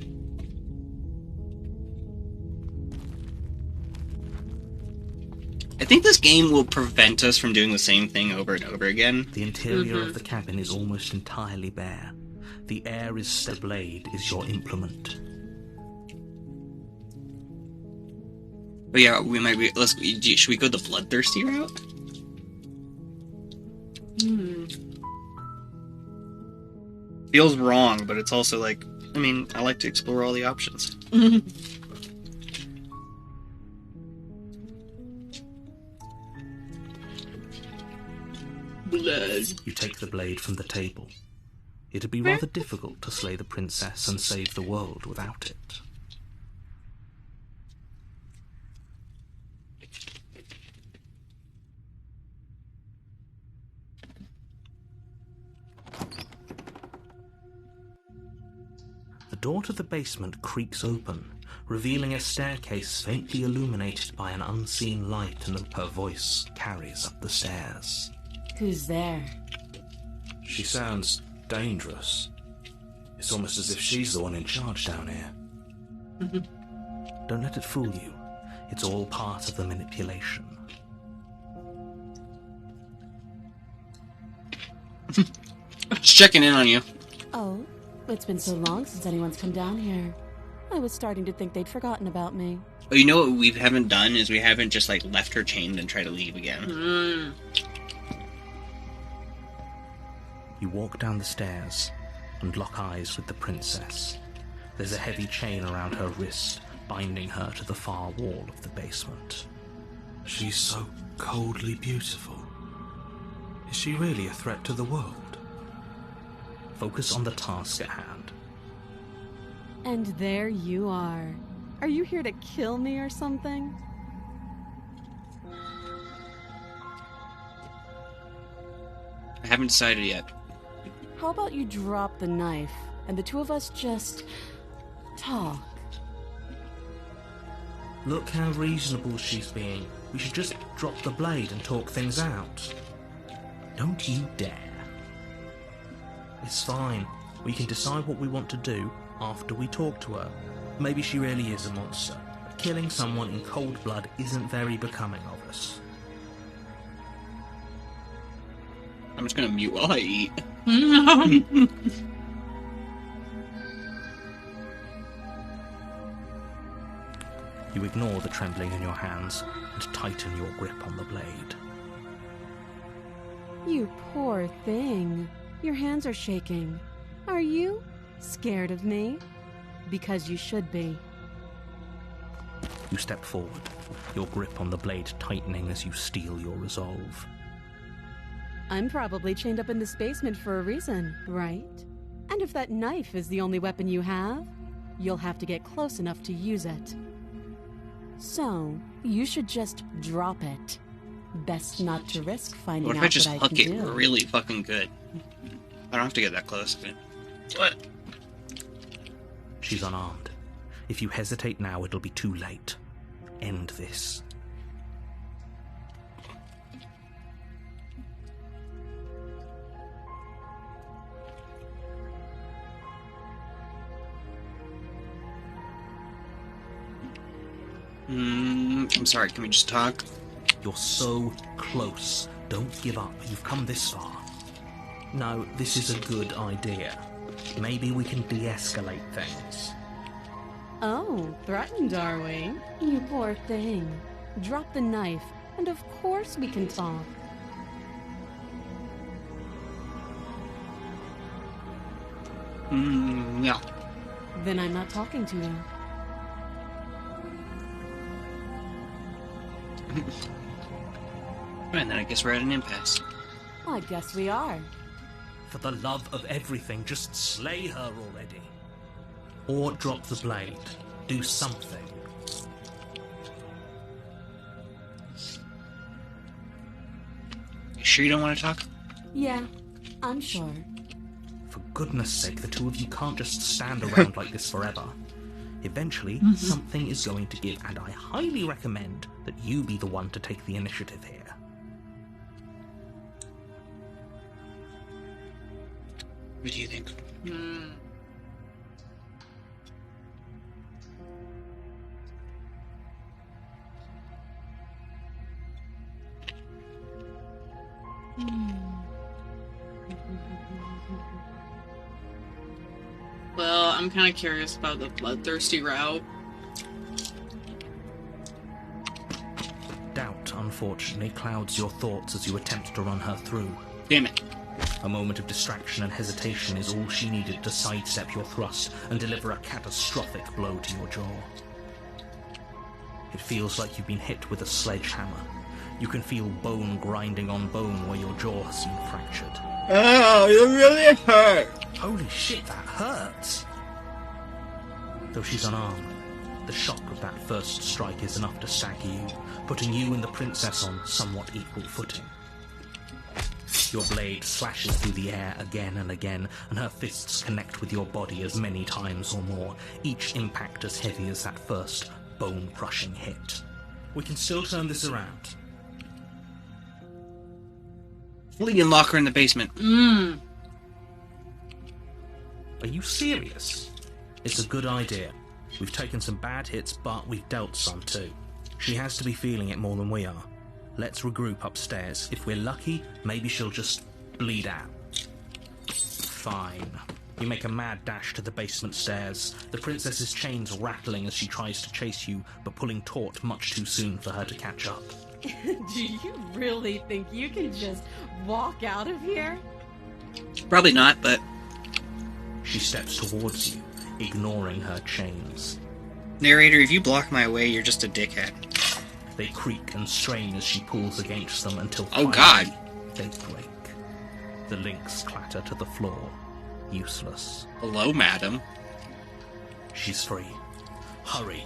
I think this game will prevent us from doing the same thing over and over again. The interior of the cabin is almost entirely bare. The air is the blade is your implement. But yeah, we might be. Should we go the bloodthirsty route? Feels wrong, but it's also like, I mean, I like to explore all the options. Blood. You take the blade from the table. It'd be rather difficult to slay the princess and save the world without it. The door to the basement creaks open, revealing a staircase faintly illuminated by an unseen light, and her voice carries up the stairs. Who's there? She sounds dangerous. It's almost as if she's the one in charge down here. Don't let it fool you. It's all part of the manipulation. Just checking in on you. Oh, it's been so long since anyone's come down here. I was starting to think they'd forgotten about me. Oh, you know what we haven't done is we haven't just like left her chained and tried to leave again. You walk down the stairs and lock eyes with the princess. There's a heavy chain around her wrist, binding her to the far wall of the basement. She's so coldly beautiful. Is she really a threat to the world? Focus on the task at hand. And there you are. Are you here to kill me or something? I haven't decided yet. How about you drop the knife, and the two of us just talk? Look how reasonable she's being. We should just drop the blade and talk things out. Don't you dare. It's fine. We can decide what we want to do after we talk to her. Maybe she really is a monster. But killing someone in cold blood isn't very becoming of us. I'm just gonna mute while I eat. You ignore the trembling in your hands and tighten your grip on the blade. You poor thing. Your hands are shaking. Are you scared of me? Because you should be. You step forward, your grip on the blade tightening as you steel your resolve. I'm probably chained up in this basement for a reason, right? And if that knife is the only weapon you have, you'll have to get close enough to use it. So, you should just drop it. Best not to risk finding What out if I just what I hook can it do. really fucking good? I don't have to get that close. What? She's unarmed. If you hesitate now, it'll be too late. End this. I'm sorry, can we just talk? You're so close. Don't give up. You've come this far. No, this is a good idea. Maybe we can de-escalate things. Oh, threatened, are we? You poor thing. Drop the knife, and of course we can talk. Yeah. Then I'm not talking to you. And then I guess we're at an impasse. I guess we are. For the love of everything, just slay her already. Or drop the blade. Do something. You sure you don't want to talk? Yeah, I'm sure. For goodness sake, the two of you can't just stand around like this forever. Eventually, something is going to give, and I highly recommend that you be the one to take the initiative here. What do you think? Well, I'm kind of curious about the bloodthirsty route. Doubt, unfortunately, clouds your thoughts as you attempt to run her through. Damn it. A moment of distraction and hesitation is all she needed to sidestep your thrust and deliver a catastrophic blow to your jaw. It feels like you've been hit with a sledgehammer. You can feel bone grinding on bone where your jaw has been fractured. Oh, you really hurt. Holy shit, that hurts! Though she's unarmed, the shock of that first strike is enough to stagger you, putting you and the princess on somewhat equal footing. Your blade slashes through the air again and again, and her fists connect with your body as many times or more, each impact as heavy as that first bone-crushing hit. We can still turn this around. Flee and lock her in the basement. Are you serious? It's a good idea. We've taken some bad hits, but we've dealt some too. She has to be feeling it more than we are. Let's regroup upstairs. If we're lucky, maybe she'll just bleed out. Fine. You make a mad dash to the basement stairs, the princess's chains rattling as she tries to chase you, but pulling taut much too soon for her to catch up. Do you really think you can just walk out of here? Probably not, but She steps towards you, ignoring her chains. narrator, if you block my way, you're just a dickhead. They creak and strain as she pulls against them until Oh, finally God. they break. The links clatter to the floor, useless. Hello, madam. She's free. Hurry.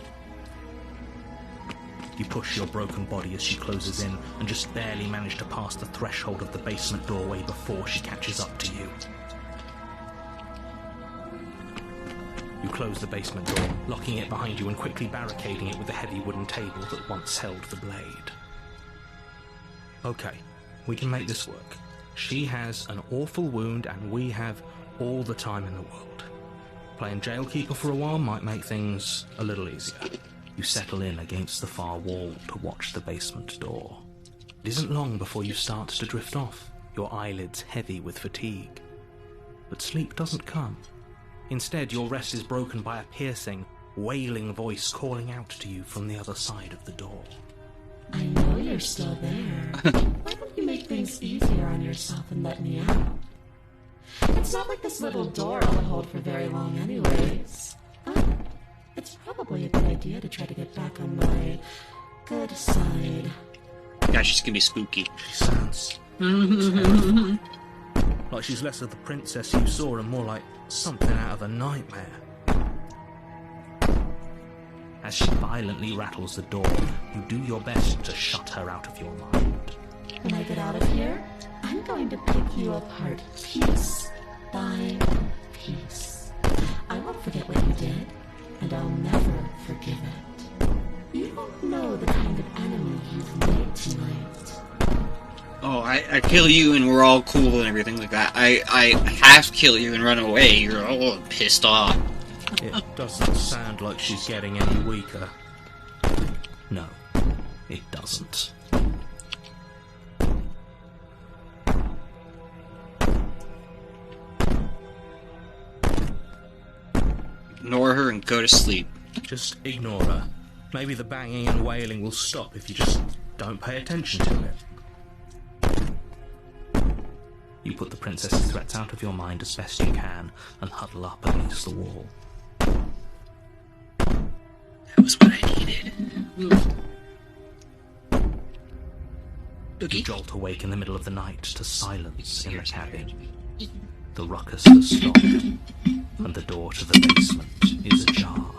You push your broken body as she closes in and just barely manage to pass the threshold of the basement doorway before she catches up to you. You close the basement door, locking it behind you and quickly barricading it with the heavy wooden table that once held the blade. Okay, we can make this work. She has an awful wound and we have all the time in the world. Playing jailkeeper for a while might make things a little easier. You settle in against the far wall to watch the basement door. It isn't long before you start to drift off, your eyelids heavy with fatigue. But sleep doesn't come. Instead, your rest is broken by a piercing, wailing voice calling out to you from the other side of the door. I know you're still there. Why don't you make things easier on yourself and let me out? It's not like this little door will hold for very long anyways. Oh, it's probably a good idea to try to get back on my good side. Gosh, she's gonna be spooky. She sounds terrified. Like she's less of the princess you saw and more like something out of a nightmare. As she violently rattles the door, you do your best to shut her out of your mind. When I get out of here, I'm going to pick you apart piece by piece. I won't forget what you did, and I'll never forgive it. You don't know the kind of enemy you've made tonight. Oh, I kill you and we're all cool and everything like that. I half kill you and run away. You're all pissed off. It doesn't sound like she's getting any weaker. No, it doesn't. Ignore her and go to sleep. Just ignore her. Maybe the banging and wailing will stop if you just don't pay attention to it. You put the princess's threats out of your mind as best you can and huddle up against the wall. That was what I needed. You jolt awake in the middle of the night to silence in the cabin. The ruckus has stopped, and the door to the basement is ajar,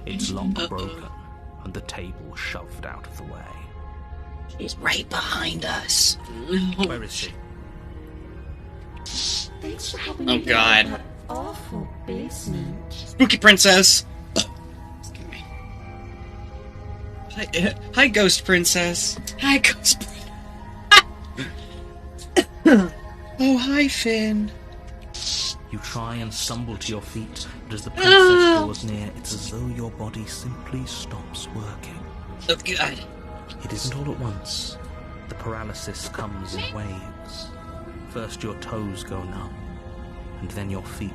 its lock broken, and the table shoved out of the way. She's right behind us. Where is she? Thanks for helping Oh, me get out of God. that awful basement. Spooky princess. Excuse me. Hi, ghost princess. Hi, ghost princess. Oh, hi, Finn. You try and stumble to your feet, but as the princess draws near, it's as though your body simply stops working. Oh, God. It isn't all at once. The paralysis comes in waves. First your toes go numb, and then your feet,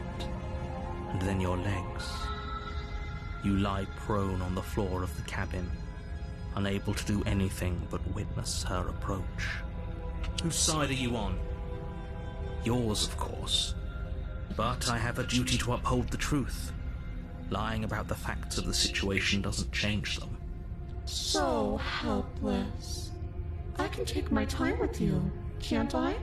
and then your legs. You lie prone on the floor of the cabin, unable to do anything but witness her approach. Whose side are you on? Yours, of course. But I have a duty to uphold the truth. Lying about the facts of the situation doesn't change them. So helpless. I can take my time with you, can't I?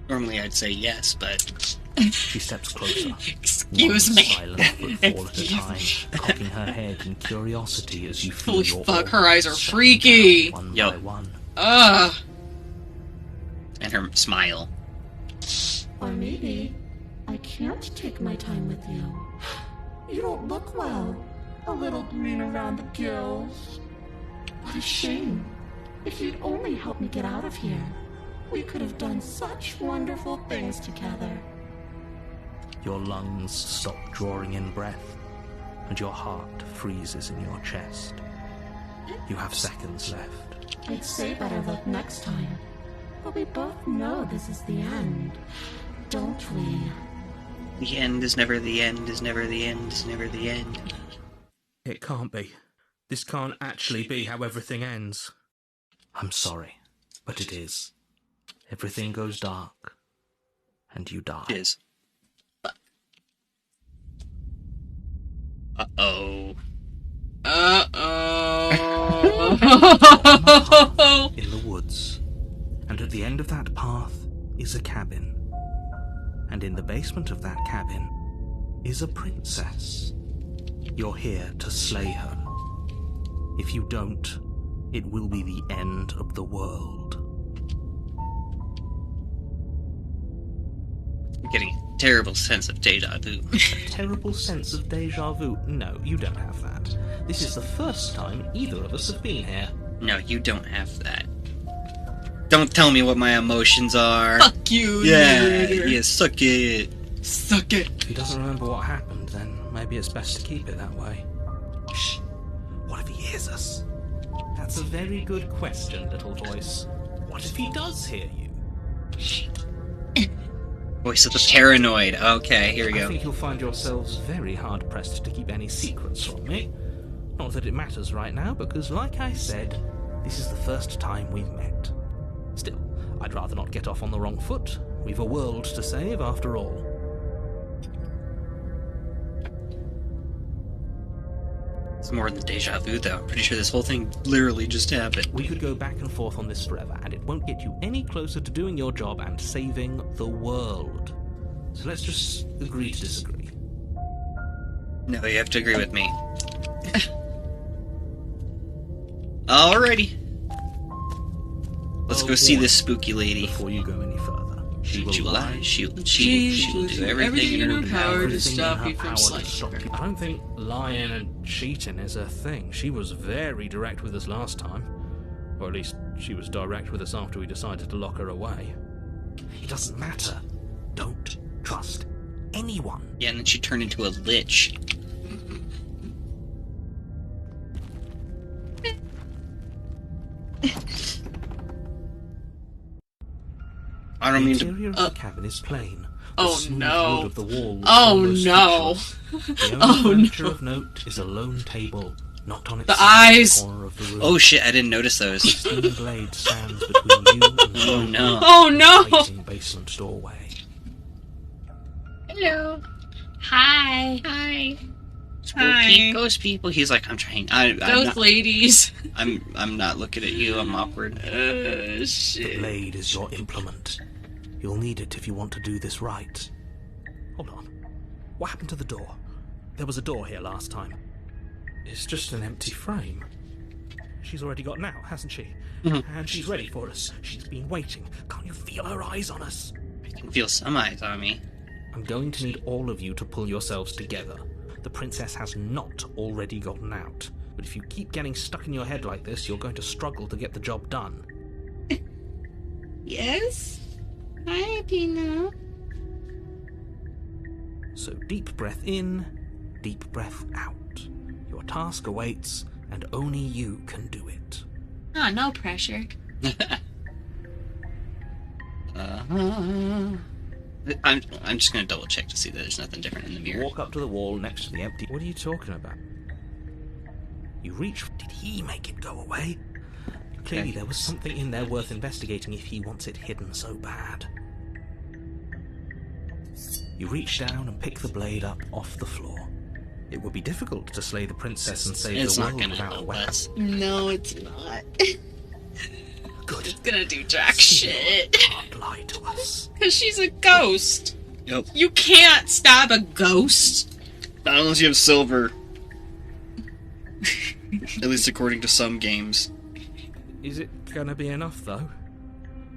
Normally I'd say yes, but She steps closer. Excuse one me. silent footfall at a time, cocking her head in curiosity as you feel Holy your fuck, her aura eyes are settling freaky. down one Yo. by one. Ugh. and her smile. Or maybe I can't take my time with you. You don't look well. A little green around the gills. What a shame. If you'd only helped me get out of here, we could have done such wonderful things together. Your lungs stop drawing in breath, and your heart freezes in your chest. You have seconds left. I'd say better luck next time. But we both know this is the end, don't we? The end is never the end, is never the end, is never the end. It can't be. This can't actually be how everything ends. I'm sorry, but it is. Everything goes dark, and you die. It is. Uh-oh. Uh-oh. In the woods, and at the end of that path is a cabin. And in the basement of that cabin is a princess. You're here to slay her. If you don't, it will be the end of the world. I'm getting a terrible sense of deja vu. Terrible sense of deja vu. No, you don't have that. This is the first time either of us have been here. No, you don't have that. Don't tell me what my emotions are. Fuck you, Yeah, nigger. yeah, suck it. Suck it. If he doesn't remember what happened, then maybe it's best to keep it that way. Shh. What if he hears us? That's a very good question, little voice. What if he does hear you? Voice of the paranoid. Okay, here we I go. think you'll find yourselves very hard-pressed to keep any secrets from me. Not that it matters right now, because like I said, this is the first time we've met. Still, I'd rather not get off on the wrong foot. We've a world to save, after all. It's more than deja vu, though. I'm pretty sure this whole thing literally just happened. We could go back and forth on this forever, and it won't get you any closer to doing your job and saving the world. So let's just agree to disagree. No, you have to agree with me. Alrighty. Let's go see this spooky lady. Before you go any further, She will lie. She will She'll do everything in her power. to everything in stop her you from power to slaying stop her. you. I don't think lying and cheating is a thing. She was very direct with us last time. Or at least, she was direct with us after we decided to lock her away. It doesn't matter. Don't trust anyone. Yeah, and then she turned into a lich. I don't The mean to. interior of the cabin is plain. The Oh, smooth no. wood of the walls Oh, almost no. featureless. The only Oh, furniture no. of note is a lone table, knocked on its The side in eyes. the corner of the room. Oh shit! I didn't notice those. Steam blade stands between you and the Oh no. Oh no! waiting basement doorway. Hello. Hi. Hi. Spooky Hi. ghost people. He's like, I'm trying. Those ladies. I'm not looking at you. I'm awkward. The Shit. blade is your implement. You'll need it if you want to do this right. Hold on. What happened to the door? There was a door here last time. It's just an empty frame. She's already got now, hasn't she? And she's ready for us. She's been waiting. Can't you feel her eyes on us? I can feel some eyes on me. I'm going to need all of you to pull yourselves together. The princess has not already gotten out. But if you keep getting stuck in your head like this, you're going to struggle to get the job done. Yes? Hi, Pino. So deep breath in, deep breath out. Your task awaits, and only you can do it. Oh, no pressure. I'm just gonna double check to see that there's nothing different in the mirror. Walk up to the wall next to the empty... What are you talking about? You reach... Did he make it go away? Clearly there was something in there worth investigating if he wants it hidden so bad. You reach down and pick the blade up off the floor. It would be difficult to slay the princess and save It's the not world gonna without a help weapon. us. No, it's not. Good. It's gonna do jack Seal shit. can't lie to us. Because she's a ghost. Yep. You can't stab a ghost. Not unless you have silver. At least according to some games. Is it gonna be enough, though?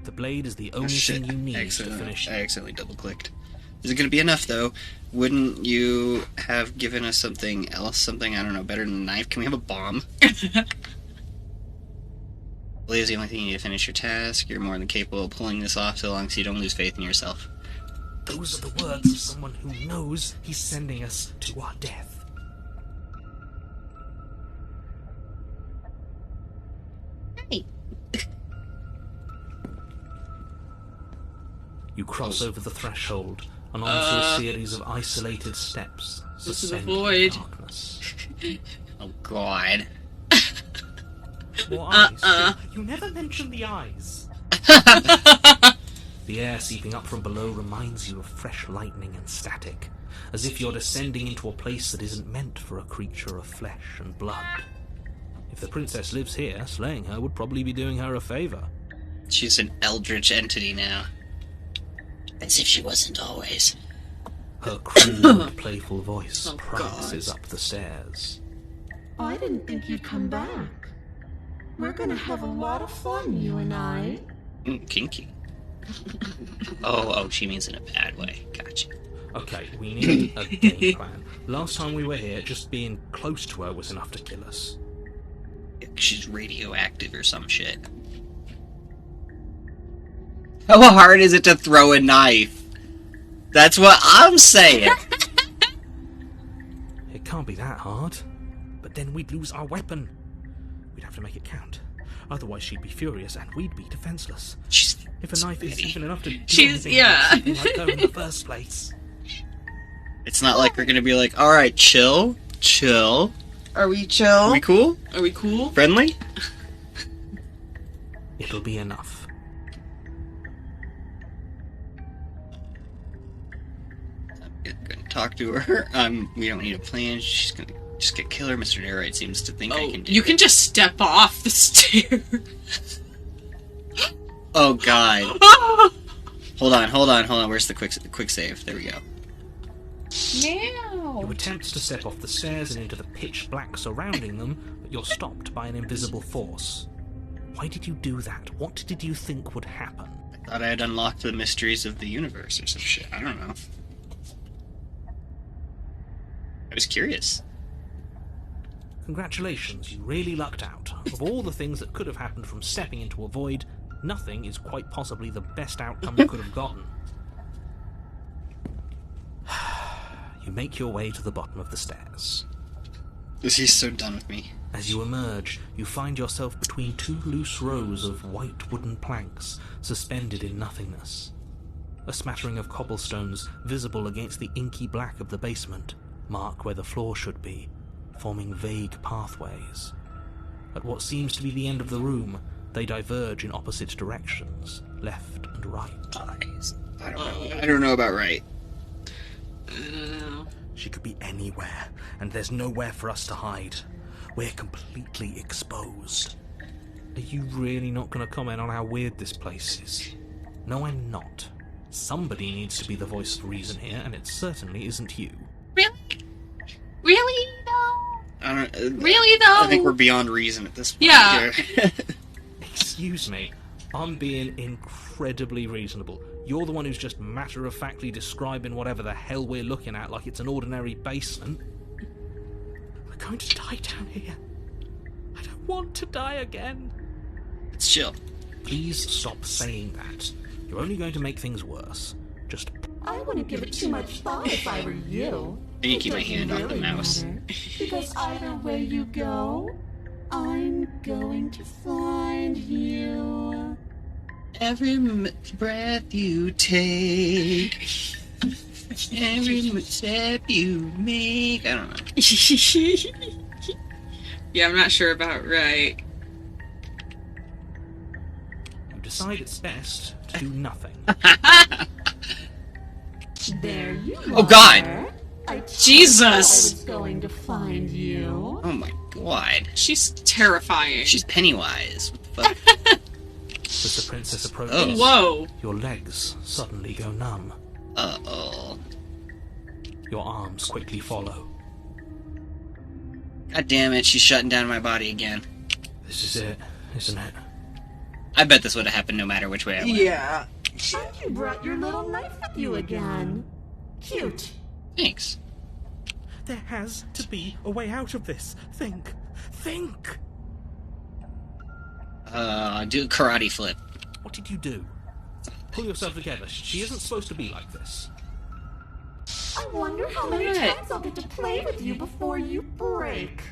The blade is the only Shit, thing you need to I finish. accidentally double-clicked. Is it going to be enough, though? Wouldn't you have given us something else? Something, I don't know, better than a knife? Can we have a bomb? Blade is the only thing you need to finish your task. You're more than capable of pulling this off so long as you don't lose faith in yourself. Those are the words of someone who knows he's sending us to our death. Hey. You cross over the threshold and onto a series of isolated steps. This is a suspended in void. darkness. Oh, God. More eyes? You never mention the eyes. The air seeping up from below reminds you of fresh lightning and static, as if you're descending into a place that isn't meant for a creature of flesh and blood. If the princess lives here, slaying her would probably be doing her a favor. She's an eldritch entity now. As if she wasn't always. Her cruel and playful voice Oh, prances God. up the stairs. I didn't think you'd come back. We're gonna have a lot of fun, you and I. Kinky. Oh, she means in a bad way. Gotcha. Okay, we need a game plan. Last time we were here, just being close to her was enough to kill us. She's radioactive or some shit. How hard is it to throw a knife? That's what I'm saying. It can't be that hard. But then we'd lose our weapon. We'd have to make it count. Otherwise she'd be furious and we'd be defenseless. She's If a knife is even enough to do She's- anything yeah. against something like her in the first place. It's not like we're gonna be like, alright, chill. Are we chill? Are we cool? Are we cool? Friendly? It'll be enough. I'm gonna talk to her. We don't need a plan. She's gonna just get killer. Mr. Narrite seems to think I can do You it. can just step off the stairs. Oh, God. Hold on. Where's the quick save? There we go. No. You attempt to step off the stairs and into the pitch black surrounding them, but you're stopped by an invisible force. Why did you do that? What did you think would happen? I thought I had unlocked the mysteries of the universe or some shit. I don't know. I was curious. Congratulations, you really lucked out. Of all the things that could have happened from stepping into a void, nothing is quite possibly the best outcome you could have gotten. You make your way to the bottom of the stairs. He's so done with me. As you emerge, you find yourself between two loose rows of white wooden planks suspended in nothingness. A smattering of cobblestones visible against the inky black of the basement mark where the floor should be, forming vague pathways. At what seems to be the end of the room, they diverge in opposite directions, left and right. Eyes. I don't know about right. She could be anywhere, and there's nowhere for us to hide. We're completely exposed. Are you really not going to comment on how weird this place is? No, I'm not. Somebody needs to be the voice of reason here, and it certainly isn't you. Really? Really though? I don't. Really though? I think we're beyond reason at this point. Yeah. here. Excuse me, I'm being incredibly reasonable. You're the one who's just matter-of-factly describing whatever the hell we're looking at like it's an ordinary basement. We're going to die down here. I don't want to die again. It's chill. Please stop saying that. You're only going to make things worse. Just I wouldn't give it too much thought if I were you. I need to keep my It hand doesn't on the really mouse. matter, because either way you go, I'm going to find you. Every breath you take, every step you make. I don't know. Yeah, I'm not sure about right. decide it's best to do nothing. There you are. Oh, God. I told Jesus. you I was going to find you. Oh my god. She's terrifying. She's Pennywise. What the fuck? As the princess approaches, Oh. Whoa. your legs suddenly go numb. Uh-oh. Your arms quickly follow. God damn it, she's shutting down my body again. This is it, isn't it? I bet this would have happened no matter which way I went. Yeah. And you brought your little knife with you again. Cute. Thanks. There has to be a way out of this. Think. Think! Do a karate flip. What did you do? Pull yourself together. She isn't supposed to be like this. I wonder how many What? times I'll get to play with you before you break.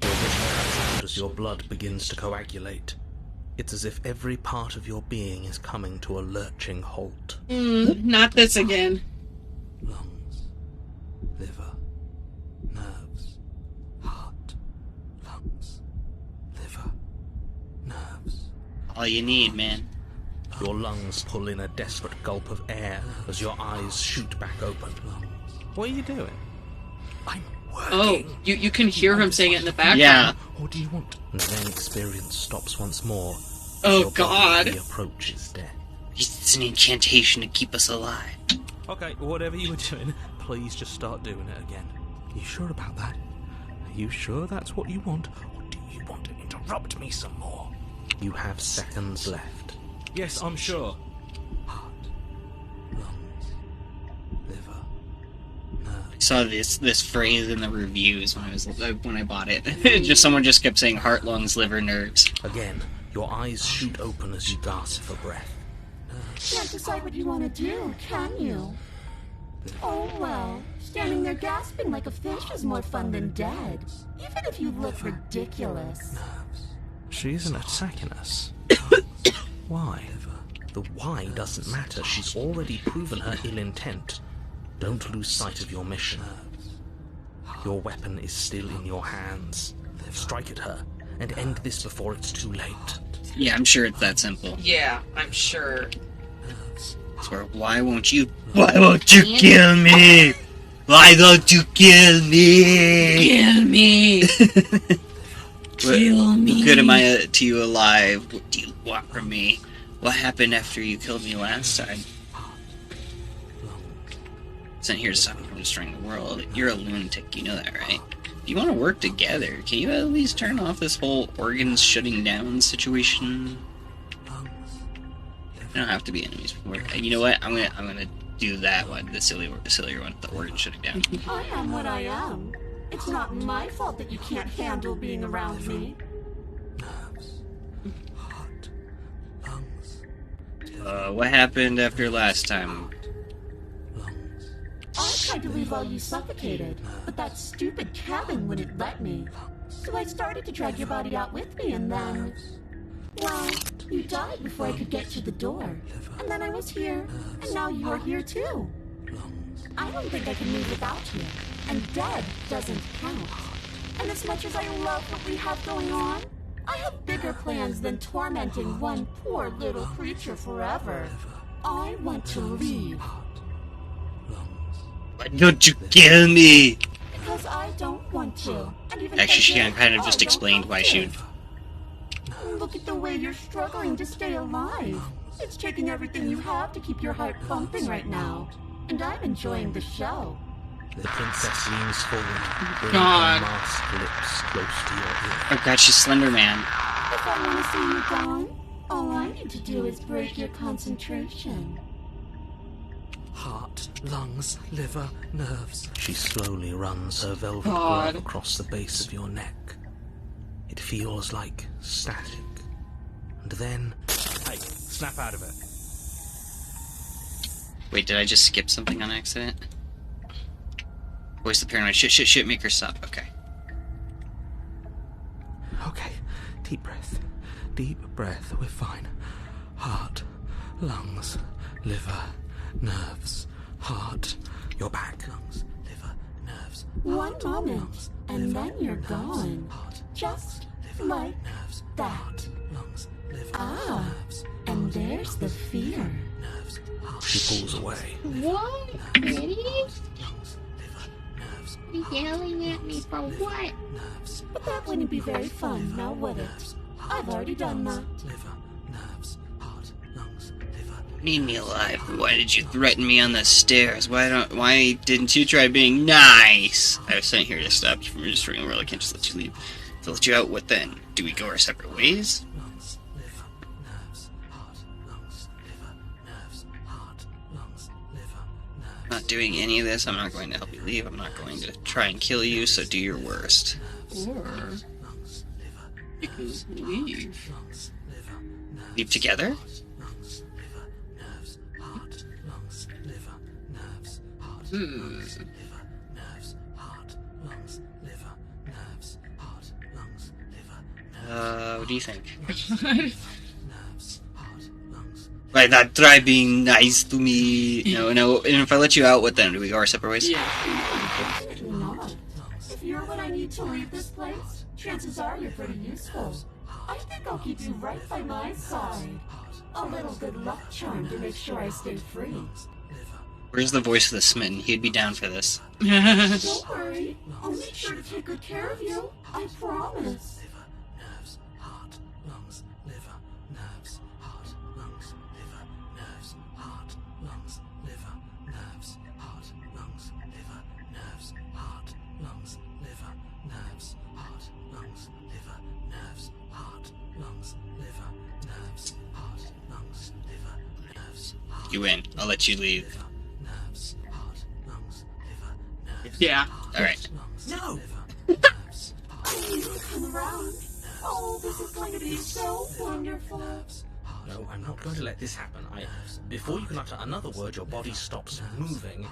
Your vision cuts out as your blood begins to coagulate. It's as if every part of your being is coming to a lurching halt. Not this again. Lungs, liver, nerves, heart, lungs, liver, nerves. All you need, man. Your lungs pull in a desperate gulp of air as your eyes shoot back open. What are you doing? I'm working. Oh, you can hear him saying it in the background. Yeah. Or do you want? And then experience stops once more. Oh, Your God. body approaches death. It's an incantation to keep us alive. Okay, whatever you were doing, please just start doing it again. You sure about that? Are you sure that's what you want? Or do you want to interrupt me some more? You have seconds left. Yes, I'm sure. Heart, lungs, liver, nerves. I saw this phrase in the reviews when I bought it. Someone just kept saying heart, lungs, liver, nerves. Again, your eyes shoot open as you gasp for breath. Can't decide what you want to do, can you? Oh well, standing there gasping like a fish is more fun than dead. Even if you look ridiculous. She isn't attacking us. Why? The why doesn't matter. She's already proven her ill intent. Don't lose sight of your mission. Your weapon is still in your hands. Strike at her and end this before it's too late. Yeah, I'm sure it's that simple. Yeah, I'm sure. I swear, why won't you kill me? Why don't you kill me? Kill me. Kill me. What good am I to you alive? What do you want from me? What happened after you killed me last time? Isn't here to stop me from destroying the world. You're a lunatic, you know that, right? If you want to work together, can you at least turn off this whole organs shutting down situation? You don't have to be enemies. You know what? I'm gonna do that one, the sillier one, the organ shutting down. I am what I am. It's not my fault that you can't handle being around me. Nerves, heart, lungs, What happened after last time? lungs, I tried to leave while you suffocated, but that stupid cabin wouldn't let me. So I started to drag your body out with me, and then... well, you died before I could get to the door. And then I was here, and now you're here too. lungs. I don't think I can move without you, and dead doesn't count. And as much as I love what we have going on, I have bigger plans than tormenting one poor little creature forever. I want to leave. Why don't you kill me? Because I don't want to. And even if Actually, she I did, kind of I just don't explained want why to. she would. Look at the way you're struggling to stay alive. It's taking everything you have to keep your heart pumping right now. And I'm enjoying the show. The princess leans forward, bringing God. her masked lips close to your ear. Oh god, she's Slender Man. If I want to see you gone, all I need to do is break your concentration. Heart, lungs, liver, nerves. She slowly runs her velvet God. glove across the base of your neck. It feels like static. And then... hey, snap out of it. Wait, did I just skip something on accident? Voice the paranoid. Shit, make her stop. Okay. Okay, deep breath. Deep breath, we're fine. Heart, lungs, liver, nerves, heart. Your back, lungs, liver, nerves. One moment, and then you're gone. Heart, Just liver, like nerves, that. lungs, liver, Ah, and there's the fear. She pulls away. What? Really? You yelling at me for what? But that wouldn't be very fun, now would it? I've already done that. Need me alive. Why did you threaten me on the stairs? Why didn't you try being nice? I was sent here to stop you from destroying the world. I can't just let you leave. If I let you out, what then? Do we go our separate ways? I'm not doing any of this. I'm not going to help you leave. I'm not going to try and kill you, so do your worst. Or you can leave. Leave together? What do you think? Like that, try being nice to me. No, and if I let you out, what then? Do we go our separate ways? Yeah. Absolutely not. If you're what I need to leave this place, chances are you're pretty useful. I think I'll keep you right by my side. A little good luck charm to make sure I stay free. Where's the voice of the smitten? He'd be down for this. Don't worry, I'll make sure to take good care of you. I promise. You win. I'll let you leave. Yeah. Alright. No! I need you to come around. Oh, this is going to be so wonderful. No, I'm not going to let this happen. Before you can utter another word, your body stops moving,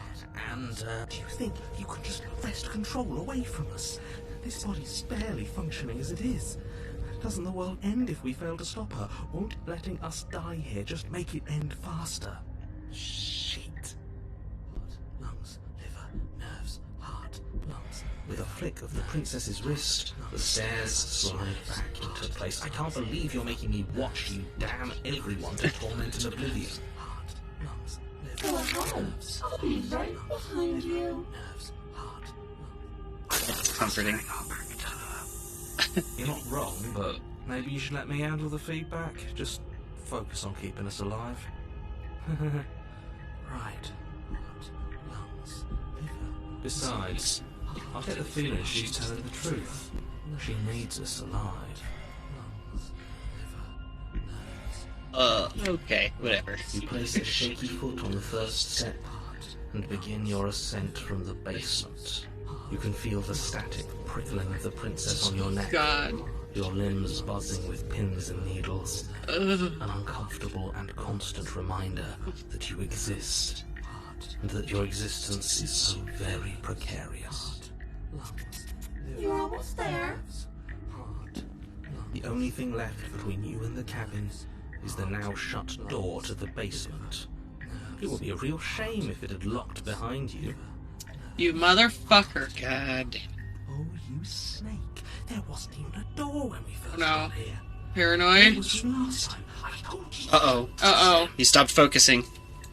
and, do you think you can just wrest control away from us? This body's barely functioning as it is. Doesn't the world end if we fail to stop her? Won't letting us die here just make it end faster? Shit. Lungs, liver, nerves, heart, lungs. With a flick of the princess's wrist, the stairs slide back into place. I can't believe you're making me watch you damn everyone to torment in oblivion. Heart, lungs, liver, Go ahead. I'll be right behind you. nerves, heart, It's comforting. You're not wrong, but maybe you should let me handle the feedback. Just focus on keeping us alive. Right. Heart, lungs, liver. Besides, I get the feeling she's telling the truth. She needs us alive. Lungs, liver, nerves. Okay, whatever. You place a shaky foot on the first step and begin your ascent from the basement. You can feel the static prickling of the princess on your neck. God. Your limbs buzzing with pins and needles. Ugh. An uncomfortable and constant reminder that you exist, and that your existence is so very precarious. You're almost there. The only thing left between you and the cabin is the now shut door to the basement. It would be a real shame if it had locked behind you. You motherfucker. God damn. Oh, you snake. There wasn't even a door when we first No. got here. It Paranoid? was from last time. I told you. Uh-oh. Uh-oh. He stopped focusing.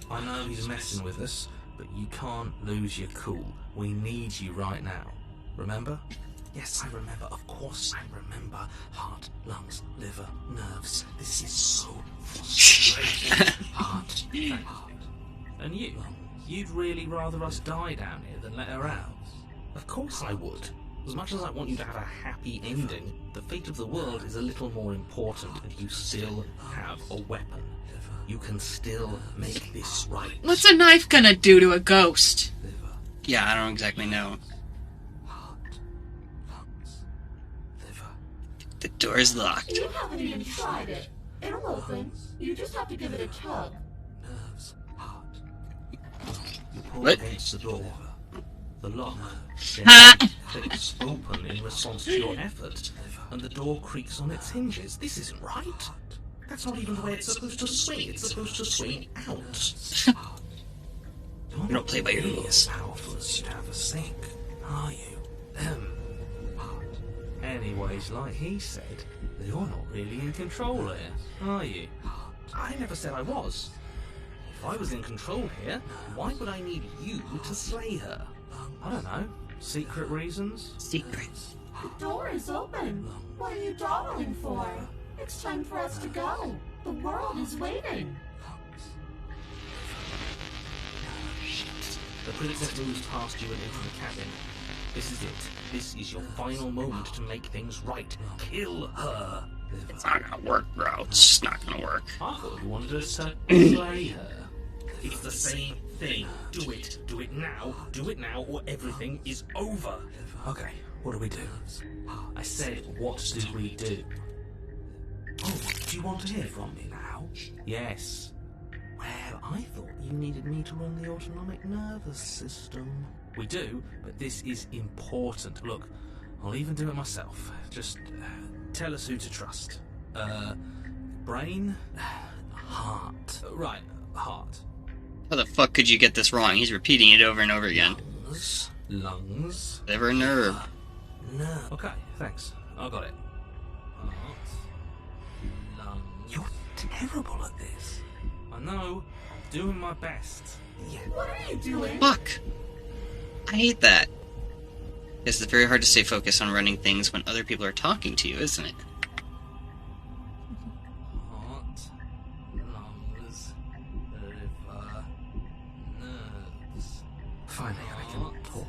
I know he's messing with us, but you can't lose your cool. We need you right now. Remember? Yes, I remember. Of course I remember. Heart, lungs, liver, nerves. This is so frustrating. Heart. And you'd really rather us die down here than let her out? Of course I would. As much as I want you to have a happy ending, the fate of the world is a little more important, and you still have a weapon. You can still make this right. What's a knife gonna do to a ghost? Yeah, I don't exactly know. The door's locked. You haven't even tried it. It'll open. You just have to give it a tug. You pull What? against the door. The lock Ha! clicks open in response to your effort, and the door creaks on its hinges. This isn't right. That's not even the way it's supposed to swing. It's supposed to swing out. You don't play by your rules. As powerful as you'd have us think, are you? Hey, Anyways, like he said, you're not really in control here, are you? I never said I was. If I was in control here, why would I need you to slay her? I don't know. Secret reasons? Secrets. The door is open. What are you dawdling for? It's time for us to go. The world is waiting. The princess moves past you and into the cabin. This is it. This is your final moment to make things right. Kill her. It's not gonna work, bro. It's not gonna work. I thought you wanted us to slay her. It's the same thing. Do it. Do it now. Do it now, or everything is over. Okay, what do we do? I said, what do we do? Oh, do you want to hear from me now? Yes. Well, I thought you needed me to run the autonomic nervous system. We do, but this is important. Look, I'll even do it myself. Just tell us who to trust. Brain? Heart. Right, heart. How the fuck could you get this wrong? He's repeating it over and over again. Lungs. Liver, nerve. Nerve. Okay, thanks. I got it. Heart. Lungs. You're terrible at this. I know. Doing my best. Yeah. What are you doing? Fuck! I hate that. Guess it's very hard to stay focused on running things when other people are talking to you, isn't it? Heart. Lungs. Liver. Nerves. Finally, I can talk.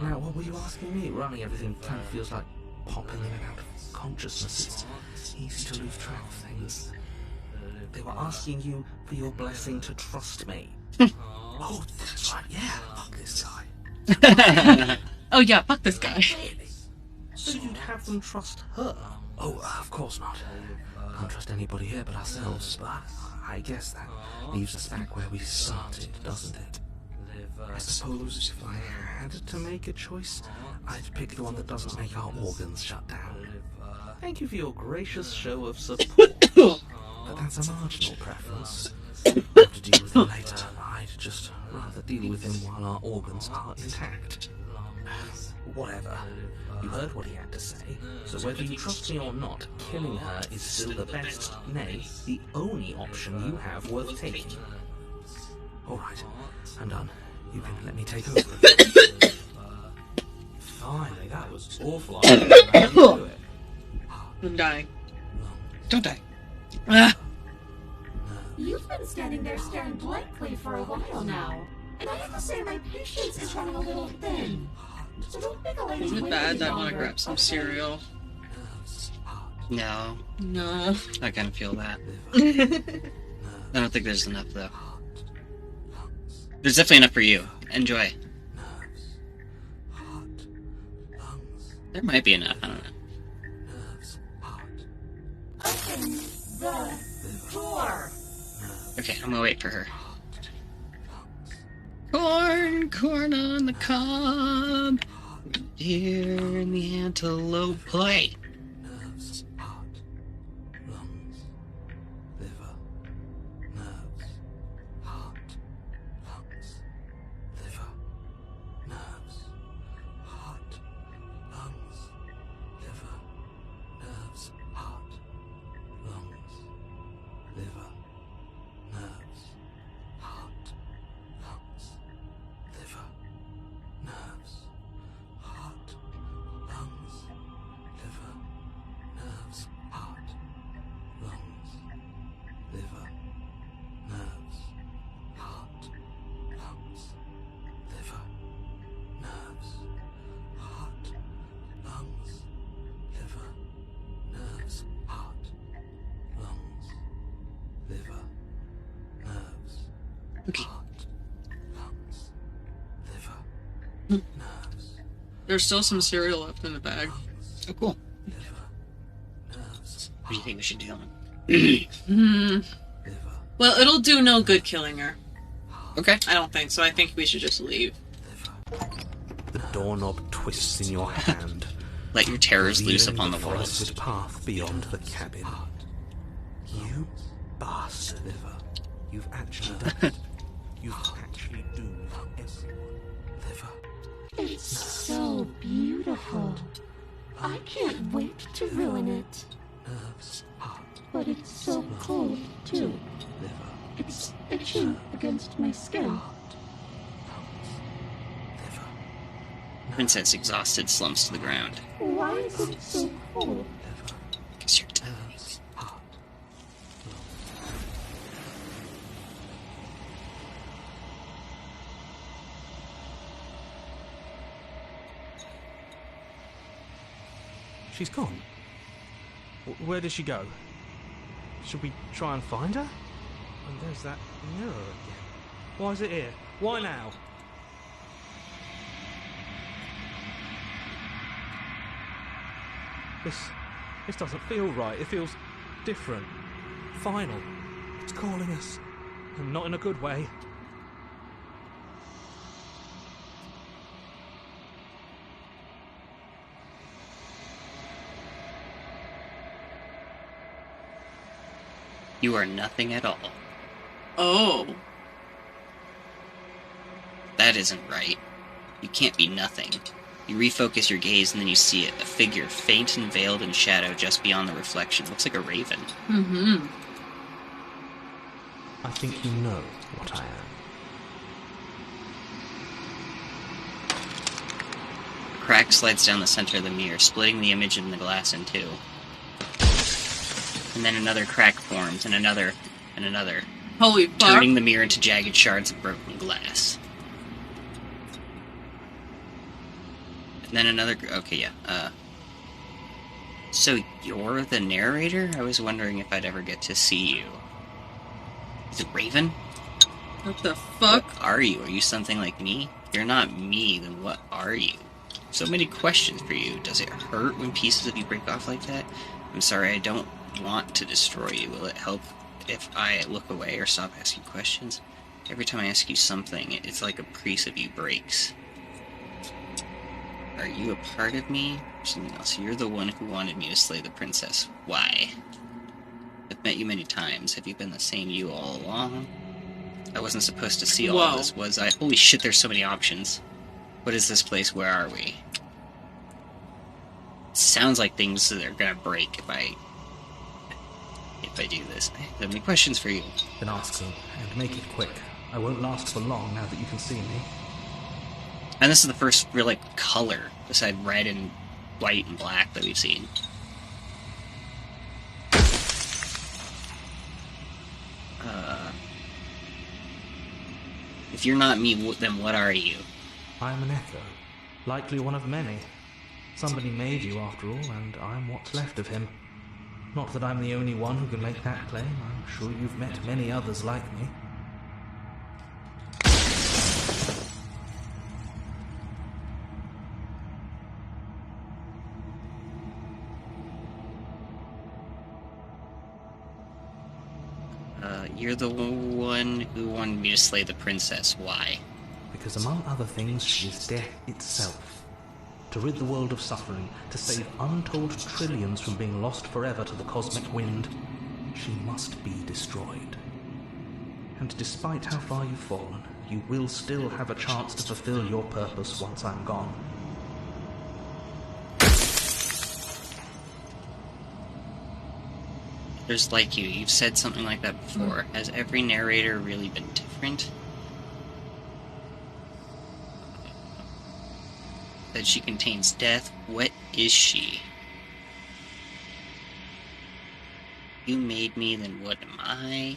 Now, what were you asking me? Running everything kind of feels like popping in and out of consciousness. It's easy to lose track of things. They were asking you for your blessing to trust me. Oh, that's right, yeah. Fuck this guy. Oh yeah, fuck this guy. So you'd have them trust her? Oh, of course not. Can't trust anybody here but ourselves, but I guess that leaves us back where we started, doesn't it? I suppose if I had to make a choice, I'd pick the one that doesn't make our organs shut down. Thank you for your gracious show of support. But that's a marginal preference. We'll have to deal with him later. I'd just rather deal with him while our organs are intact. Whatever. You heard what he had to say, so whether you trust me or not, killing her is still the best, nay, the only option you have worth taking. Alright, I'm done. You can let me take over. Finally, that was awful. I didn't know how to do it. I'm dying. Don't die. You've been standing there staring blankly for a while now. And I have to say my patience is running a little thin. So don't make a lady Isn't it wait bad any that I want to longer, grab some okay? cereal? No, No. I kind of feel that. I don't think there's enough, though. There's definitely enough for you. Enjoy. There might be enough, I don't know. Open the door. Okay, I'm gonna wait for her. Corn, corn on the cob. Deer in the antelope play. Nerves, heart, lungs, liver, nerves, heart, lungs, liver, nerves, heart, lungs, liver, nerves, heart, lungs, liver, nerves, heart, lungs, liver, nerves, heart, lungs, liver, nerves, heart, lungs, liver, nerves, heart, lungs, liver, nerves, heart, lungs, liver, nerves, heart, lungs, liver, nerves, Okay. heart, lungs, liver, nerves, There's still some cereal left in the bag. Oh, cool. liver, nerves, What do you think we should do? Hmm. liver, Well, it'll do no good killing her. Okay. I don't think so. I think we should just leave. The doorknob twists in your hand, Let your terrors loose revealing upon the world. forested path beyond the cabin. You bastard, Liver. You've actually done it. You've actually doomed everyone. Liver. It's so beautiful. I can't wait to ruin it. nerves, heart, But it's so cold, too. liver, It's itching against my skin. heart, lungs, liver, Princess, exhausted, slumps to the ground. Why is it so cold? liver, Because you're dying. nerves, heart, lungs. She's gone. Where did she go? Should we try and find her? And there's that mirror again. Why is it here? Why now? This doesn't feel right. It feels different. Final. It's calling us. And not in a good way. You are nothing at all. Oh. That isn't right. You can't be nothing. You refocus your gaze and then you see it, a figure, faint and veiled in shadow just beyond the reflection. Looks like a raven. Mm-hmm. I think you know what I am. A crack slides down the center of the mirror, splitting the image in the glass in two. And then another crack forms, and another, and another, Holy fuck. turning the mirror into jagged shards of broken glass. And then another... Okay, yeah. So you're the narrator? I was wondering if I'd ever get to see you. Is it Raven? What the fuck? What are you? Are you something like me? If you're not me, then what are you? So many questions for you. Does it hurt when pieces of you break off like that? I'm sorry, I don't want to destroy you. Will it help if I look away or stop asking questions? Every time I ask you something, it's like a piece of you breaks. Are you a part of me or something else? You're the one who wanted me to slay the princess. Why? I've met you many times. Have you been the same you all along? I wasn't supposed to see all of Whoa. this, was I? Holy shit, there's so many options. What is this place? Where are we? It sounds like things that are gonna break if I do this. I have so many questions for you. Then ask them, and make it quick. I won't last for long now that you can see me. And this is the first real, color, beside red and white and black, that we've seen. If you're not me, then what are you? I am an echo, likely one of many. Somebody made you after all, and I'm what's left of him. Not that I'm the only one who can make that claim. I'm sure you've met many others like me. You're the one who wanted me to slay the princess. Why? Because among other things, she is death itself. To rid the world of suffering, to save untold trillions from being lost forever to the cosmic wind, she must be destroyed. And despite how far you've fallen, you will still have a chance to fulfill your purpose once I'm gone. There's like you. You've said something like that before. Has every narrator really been different? That she contains death. What is she? You made me, then what am I?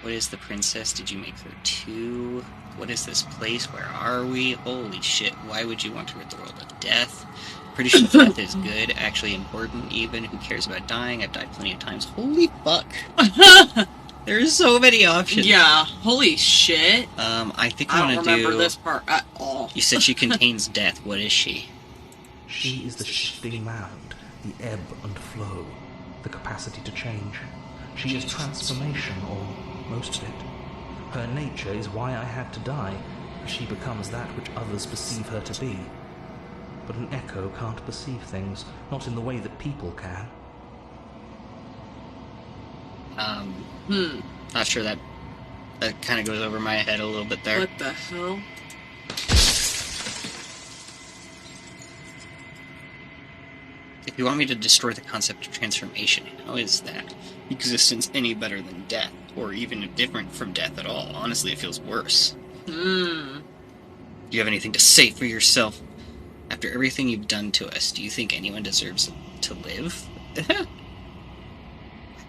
What is the princess? Did you make her too? What is this place? Where are we? Holy shit, why would you want to rid the world of death? Pretty sure death is good, actually important even. Who cares about dying? I've died plenty of times. Holy fuck. There's so many options. Yeah, holy shit. I think I I don't want to remember do... this part at all. You said she contains death. What is she? She is the shifting mound, the ebb and flow, the capacity to change. She is transformation, or most of it. Her nature is why I had to die. She becomes that which others perceive her to be. But an echo can't perceive things, not in the way that people can. Not sure that kind of goes over my head a little bit there. What the hell? You want me to destroy the concept of transformation? How is that existence any better than death? Or even different from death at all? Honestly, it feels worse. Do you have anything to say for yourself? After everything you've done to us, do you think anyone deserves to live? I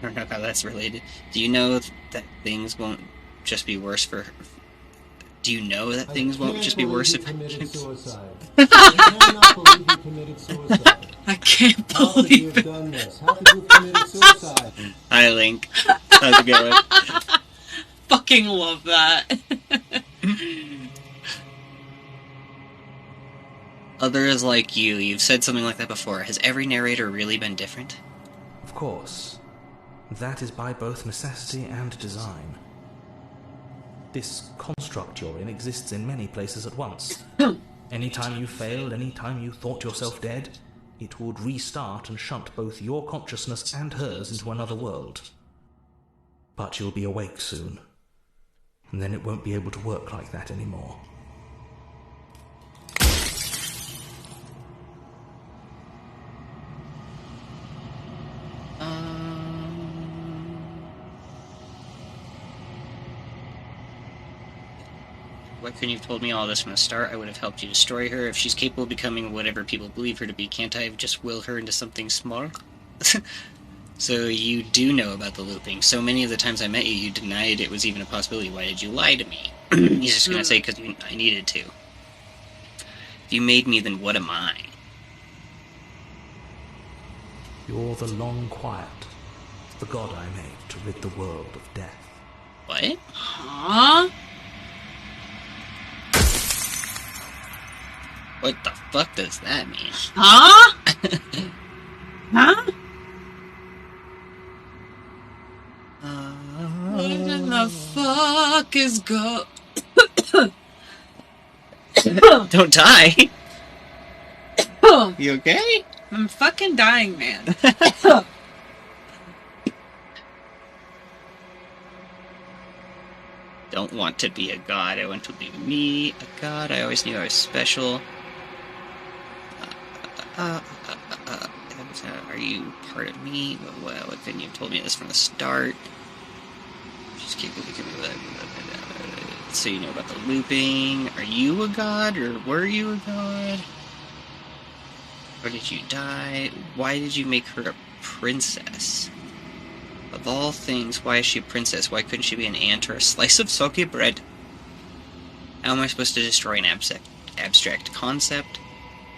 don't know how that's related. Do you know that things won't just be worse for... Do you know that things won't just be worse if... committed suicide. I cannot believe you committed suicide. I can't How could you believe have done this? How could you have committed suicide? Hi, Link. How's it going? fucking love that. Others like you've said something like that before. Has every narrator really been different? Of course. That is by both necessity and design. This construct you're in exists in many places at once. Anytime you failed, anytime you thought yourself dead, it would restart and shunt both your consciousness and hers into another world. But you'll be awake soon, and then it won't be able to work like that anymore. Why couldn't you have told me all this from the start? I would have helped you destroy her. If she's capable of becoming whatever people believe her to be, can't I have just will her into something small? So you do know about the looping. So many of the times I met you, you denied it was even a possibility. Why did you lie to me? He's just gonna say, because I needed to. If you made me, then what am I? You're the long quiet, the god I made to rid the world of death. What? Huh? What the fuck does that mean? Huh? Huh? What in the fuck is go... Don't die! You okay? I'm fucking dying, man. Don't want to be a god. I want to be me, a god. I always knew I was special. Are you part of me? Well, why couldn't you have told me this from the start? Just keep looking at that. So you know about the looping. Are you a god, or were you a god? Or did you die? Why did you make her a princess? Of all things, why is she a princess? Why couldn't she be an ant or a slice of soggy bread? How am I supposed to destroy an abstract concept?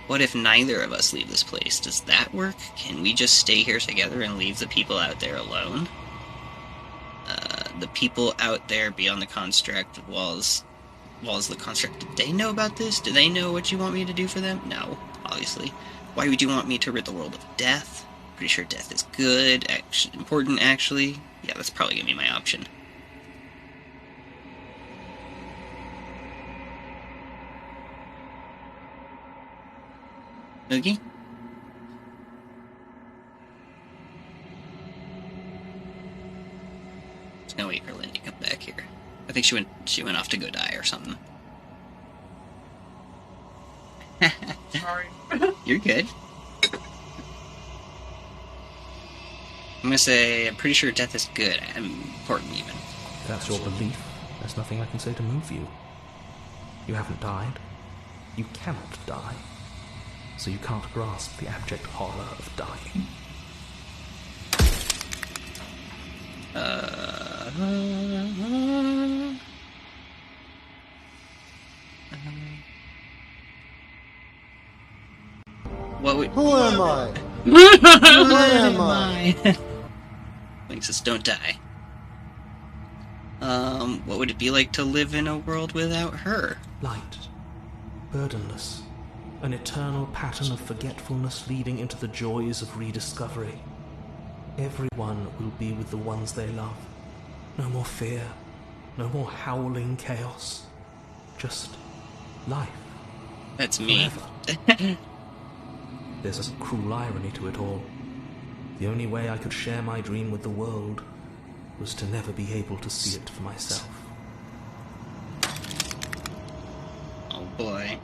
What if neither of us leave this place? Does that work? Can we just stay here together and leave the people out there alone? The people out there beyond the construct, walls the construct, do they know about this? Do they know what you want me to do for them? No, obviously. Why would you want me to rid the world of death? Pretty sure death is good, important actually. Yeah, that's probably gonna be my option. Oogie? There's no wait for Lynn to come back here. I think she went off to go die or something. Sorry. You're good. I'm gonna say, I'm pretty sure death is good. Important even. If that's your belief, there's nothing I can say to move you. You haven't died. You cannot die. So you can't grasp the abject horror of dying. What would... Who am I? Who am I? Link says, don't die. What would it be like to live in a world without her? Light. Burdenless. An eternal pattern of forgetfulness leading into the joys of rediscovery. Everyone will be with the ones they love. No more fear. No more howling chaos. Just life. That's me. Forever. There's a cruel irony to it all. The only way I could share my dream with the world was to never be able to see it for myself. Oh boy.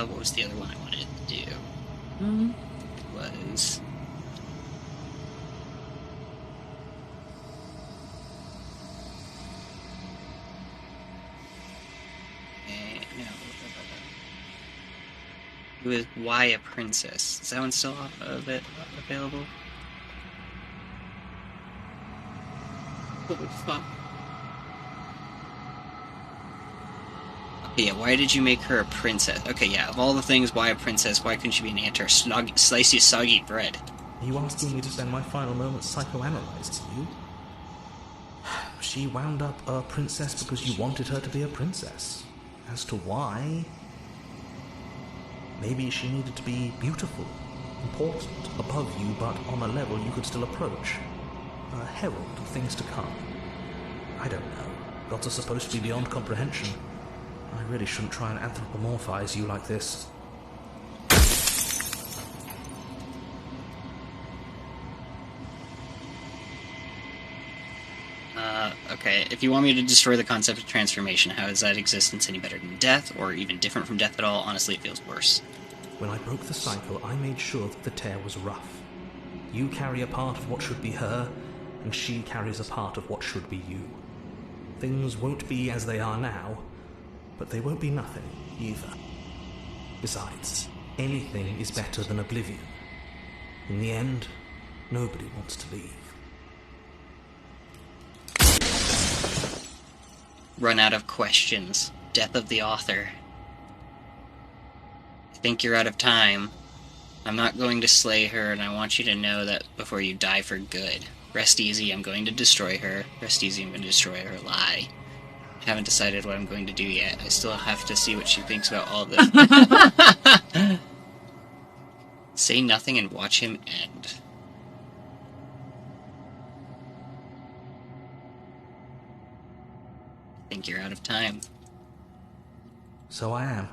What was the other one I wanted to do? was. No. It was Why a Princess. Is that one still available? Holy fuck. Yeah, why did you make her a princess? Okay, yeah, of all the things, why a princess? Why couldn't she be an ant or slicey, soggy bread? Are you asking me to spend my final moments psychoanalyzing you? She wound up a princess because you wanted her to be a princess. As to why... maybe she needed to be beautiful, important, above you, but on a level you could still approach. A herald of things to come. I don't know. Gods are supposed to be beyond comprehension. I really shouldn't try and anthropomorphize you like this. Okay, if you want me to destroy the concept of transformation, how is that existence any better than death, or even different from death at all? Honestly, it feels worse. When I broke the cycle, I made sure that the tear was rough. You carry a part of what should be her, and she carries a part of what should be you. Things won't be as they are now, but they won't be nothing either. Besides, anything is better than oblivion. In the end, nobody wants to leave. Run out of questions. Death of the author. I think you're out of time. I'm not going to slay her, and I want you to know that before you die for good. Rest easy, I'm going to destroy her. Rest easy, I'm going to destroy her lie. I haven't decided what I'm going to do yet. I still have to see what she thinks about all this. Say nothing and watch him end. I think you're out of time. So I am.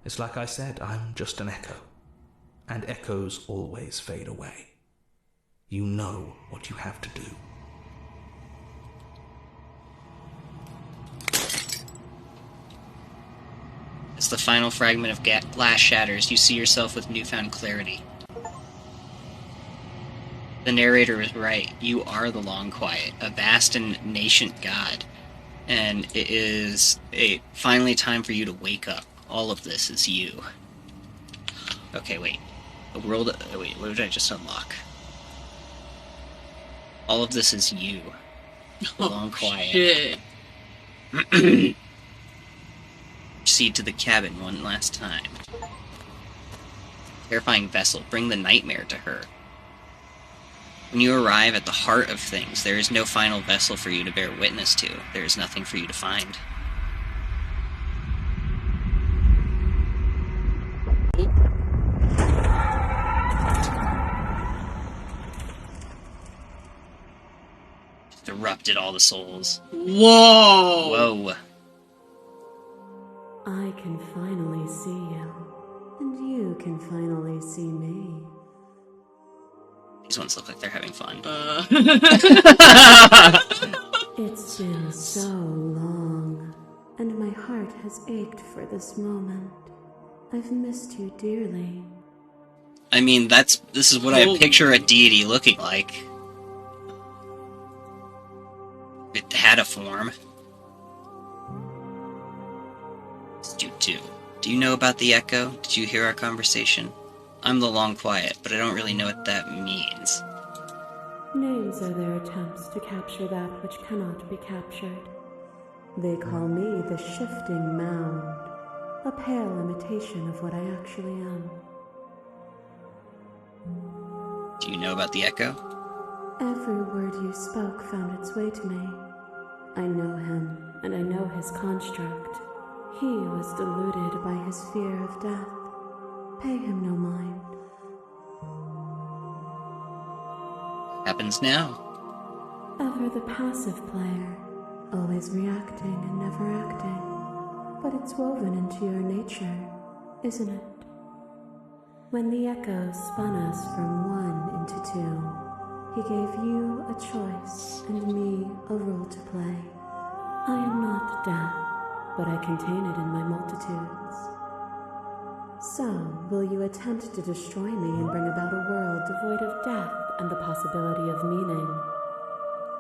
It's like I said, I'm just an echo. And echoes always fade away. You know what you have to do. As the final fragment of glass shatters, you see yourself with newfound clarity. The narrator is right. You are the Long Quiet, a vast and nascent god. And it is finally time for you to wake up. All of this is you. Okay, wait. The world... wait, what did I just unlock? All of this is you. The Long Quiet. Shit. Proceed to the cabin one last time. Terrifying vessel, bring the nightmare to her. When you arrive at the heart of things, there is no final vessel for you to bear witness to. There is nothing for you to find. Just erupted all the souls. Whoa! Whoa. I can finally see you, and you can finally see me. These ones look like they're having fun. It's been so long, and my heart has ached for this moment. I've missed you dearly. I mean, this is what I picture a deity looking like. It had a form. Do you know about the Echo? Did you hear our conversation? I'm the Long Quiet, but I don't really know what that means. Names are their attempts to capture that which cannot be captured. They call me the Shifting Mound, a pale imitation of what I actually am. Do you know about the Echo? Every word you spoke found its way to me. I know him, and I know his construct. He was deluded by his fear of death. Pay him no mind. Happens now. Ever the passive player, always reacting and never acting. But it's woven into your nature, isn't it? When the Echo spun us from one into two, he gave you a choice and me a role to play. I am not death, but I contain it in my multitudes. So, will you attempt to destroy me and bring about a world devoid of death and the possibility of meaning?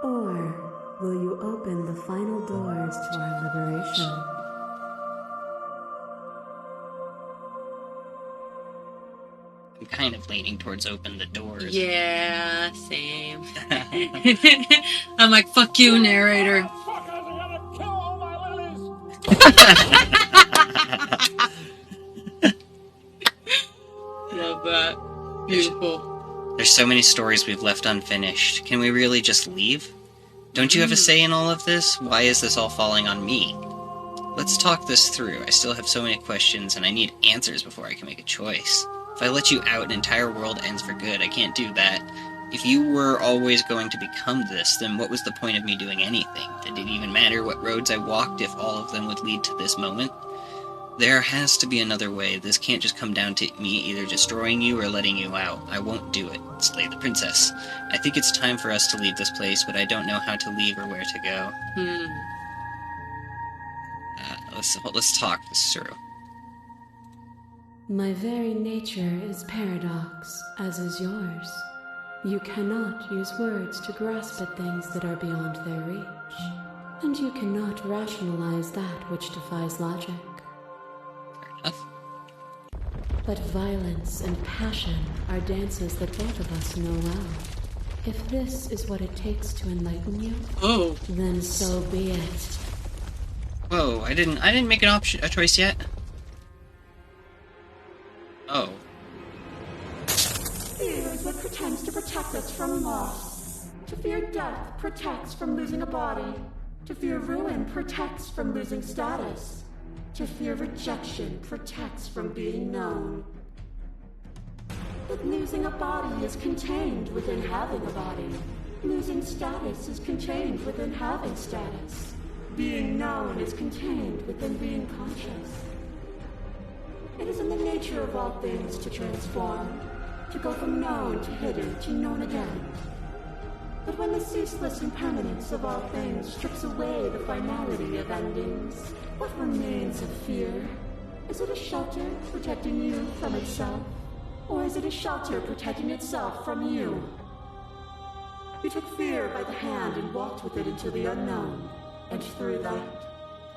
Or will you open the final doors to our liberation? I'm kind of leaning towards open the doors. Yeah, same. I'm like, fuck you, narrator. Love that. Beautiful. There's so many stories we've left unfinished. Can we really just leave? Don't you have a say in all of this? Why is this all falling on me? Let's talk this through. I still have so many questions, and I need answers before I can make a choice. If I let you out, an entire world ends for good. I can't do that. If you were always going to become this, then what was the point of me doing anything? Did it even matter what roads I walked if all of them would lead to this moment? There has to be another way. This can't just come down to me either destroying you or letting you out. I won't do it. Slay the princess. I think it's time for us to leave this place, but I don't know how to leave or where to go. Let's talk this through. My very nature is paradox, as is yours. You cannot use words to grasp at things that are beyond their reach, and you cannot rationalize that which defies logic. Fair enough. But violence and passion are dances that both of us know well. If this is what it takes to enlighten you, then so be it. Whoa, I didn't make a choice yet. Oh. Fear is what pretends to protect us from loss. To fear death protects from losing a body. To fear ruin protects from losing status. To fear rejection protects from being known. But losing a body is contained within having a body. Losing status is contained within having status. Being known is contained within being conscious. It is in the nature of all things to transform, to go from known to hidden to known again. But when the ceaseless impermanence of all things strips away the finality of endings, what remains of fear? Is it a shelter protecting you from itself? Or is it a shelter protecting itself from you? You took fear by the hand and walked with it into the unknown, and through that,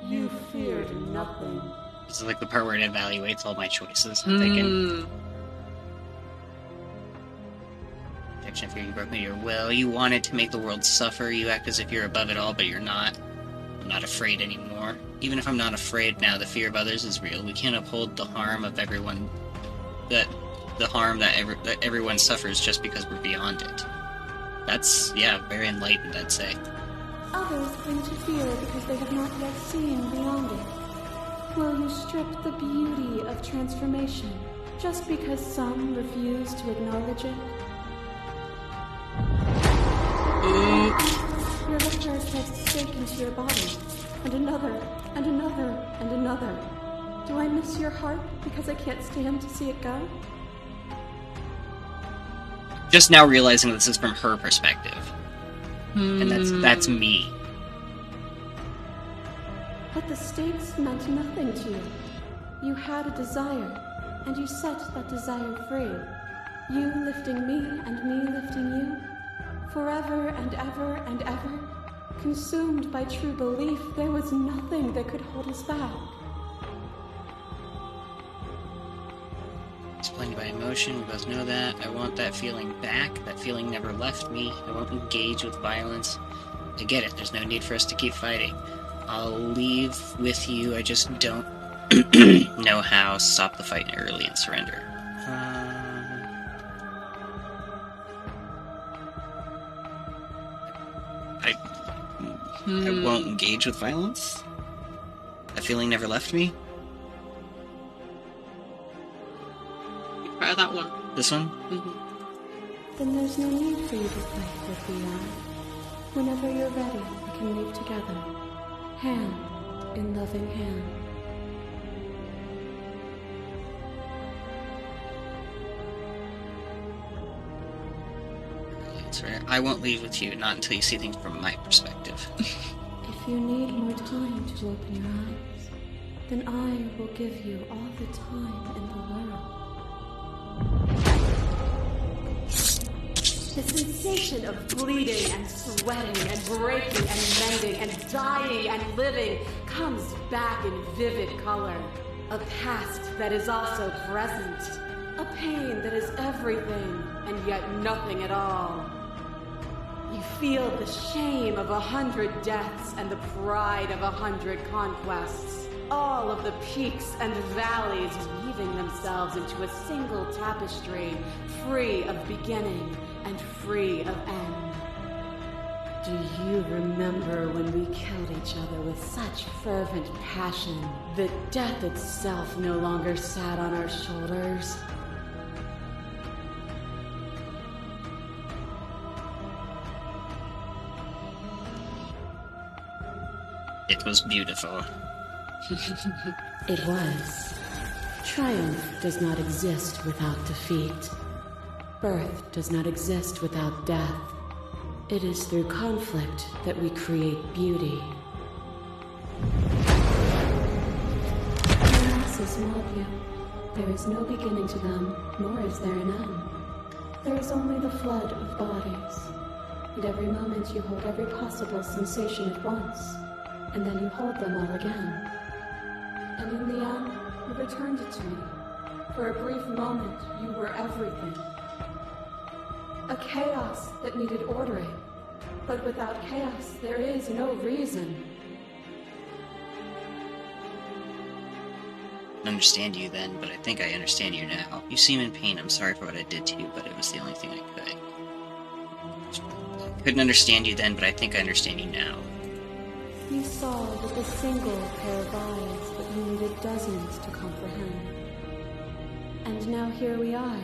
you feared nothing. This is like the part where it evaluates all my choices. I'm thinking. Protection of fear, you broke me to your will. You wanted to make the world suffer. You act as if you're above it all, but you're not. I'm not afraid anymore. Even if I'm not afraid now, the fear of others is real. We can't uphold the harm of everyone. The harm that everyone suffers just because we're beyond it. That's, yeah, very enlightened, I'd say. Others cling to fear because they have not yet seen beyond it. Will you strip the beauty of transformation just because some refuse to acknowledge it? Your liquor takes a stake into your body, and another, and another, and another. Do I miss your heart because I can't stand to see it go? Just now realizing this is from her perspective. And that's me. But the stakes meant nothing to you. You had a desire, and you set that desire free. You lifting me, and me lifting you. Forever and ever and ever. Consumed by true belief, there was nothing that could hold us back. Explained by emotion, we both know that. I want that feeling back. That feeling never left me. I won't engage with violence. I get it, there's no need for us to keep fighting. I'll leave with you, I just don't know how. Stop the fight early and surrender. I won't engage with violence? That feeling never left me? Try that one. This one? Then there's no need for you to fight with the eye. Whenever you're ready, we can leave together. Hand in loving hand. I won't leave with you, not until you see things from my perspective. If you need more time to open your eyes, then I will give you all the time in the world. The sensation of bleeding and sweating and breaking and mending and dying and living comes back in vivid color. A past that is also present. A pain that is everything and yet nothing at all. You feel the shame of 100 deaths and the pride of 100 conquests. All of the peaks and valleys weaving themselves into a single tapestry, free of beginning and free of end. Do you remember when we killed each other with such fervent passion that death itself no longer sat on our shoulders? It was beautiful. It was. Triumph does not exist without defeat. Birth does not exist without death. It is through conflict that we create beauty. The masses mob you. There is no beginning to them, nor is there an end. There is only the flood of bodies. And every moment you hold every possible sensation at once, and then you hold them all again. And in the end, you returned it to me. For a brief moment, you were everything. A chaos that needed ordering. But without chaos, there is no reason. I didn't understand you then, but I think I understand you now. You seem in pain. I'm sorry for what I did to you, but it was the only thing I could. I couldn't understand you then, but I think I understand you now. You saw with a single pair of eyes what you needed dozens to comprehend. And now here we are,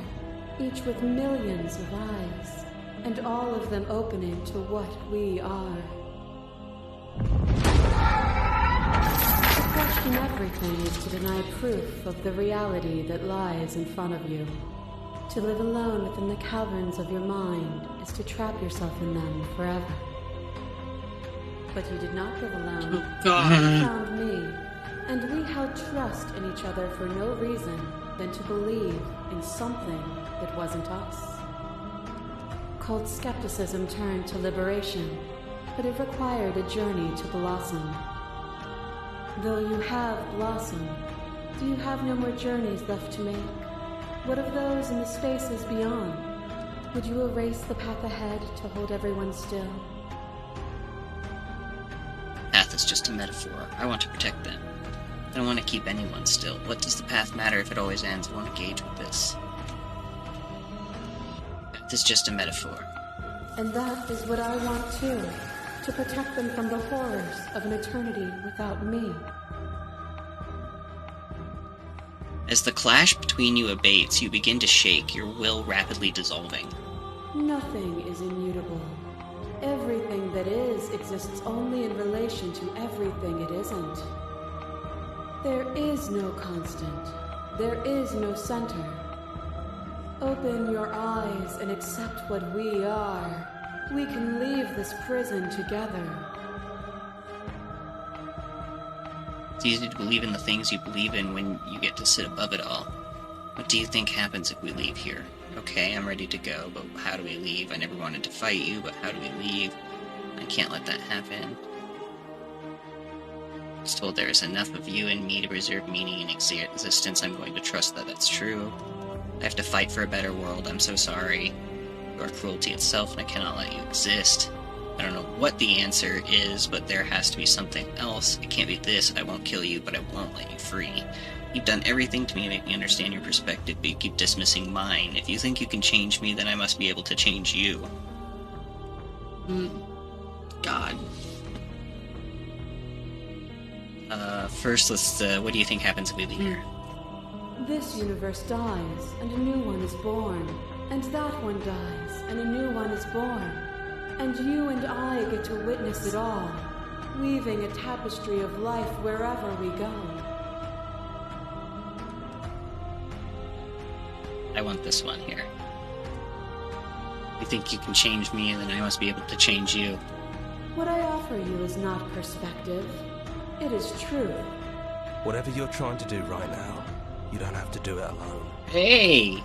each with millions of eyes, and all of them opening to what we are. To question everything is to deny proof of the reality that lies in front of you. To live alone within the caverns of your mind is to trap yourself in them forever. But you did not live alone. Oh, God. You found me, and we held trust in each other for no reason than to believe in something that wasn't us. Cold skepticism turned to liberation, but it required a journey to blossom. Though you have blossomed, do you have no more journeys left to make? What of those in the spaces beyond? Would you erase the path ahead to hold everyone still? Path is just a metaphor. I want to protect them. I don't want to keep anyone still. What does the path matter if it always ends? I won't engage with this. Path is just a metaphor. And that is what I want too, to protect them from the horrors of an eternity without me. As the clash between you abates, you begin to shake, your will rapidly dissolving. Nothing is immutable. Everything that is exists only in relation to everything it isn't. There is no constant. There is no center. Open your eyes and accept what we are. We can leave this prison together. It's easy to believe in the things you believe in when you get to sit above it all. What do you think happens if we leave here? Okay, I'm ready to go, but how do we leave? I never wanted to fight you, but how do we leave? I can't let that happen. I was told there is enough of you and me to preserve meaning in existence. I'm going to trust that that's true. I have to fight for a better world. I'm so sorry. You are cruelty itself, and I cannot let you exist. I don't know what the answer is, but there has to be something else. It can't be this. I won't kill you, but I won't let you free. You've done everything to me to make me understand your perspective, but you keep dismissing mine. If you think you can change me, then I must be able to change you. God. First, let's, what do you think happens if we leave here? This universe dies, and a new one is born. And that one dies, and a new one is born. And you and I get to witness it all, weaving a tapestry of life wherever we go. I want this one here. You think you can change me, and then I must be able to change you. What I offer you is not perspective. It is truth. Whatever you're trying to do right now, you don't have to do it alone. Hey!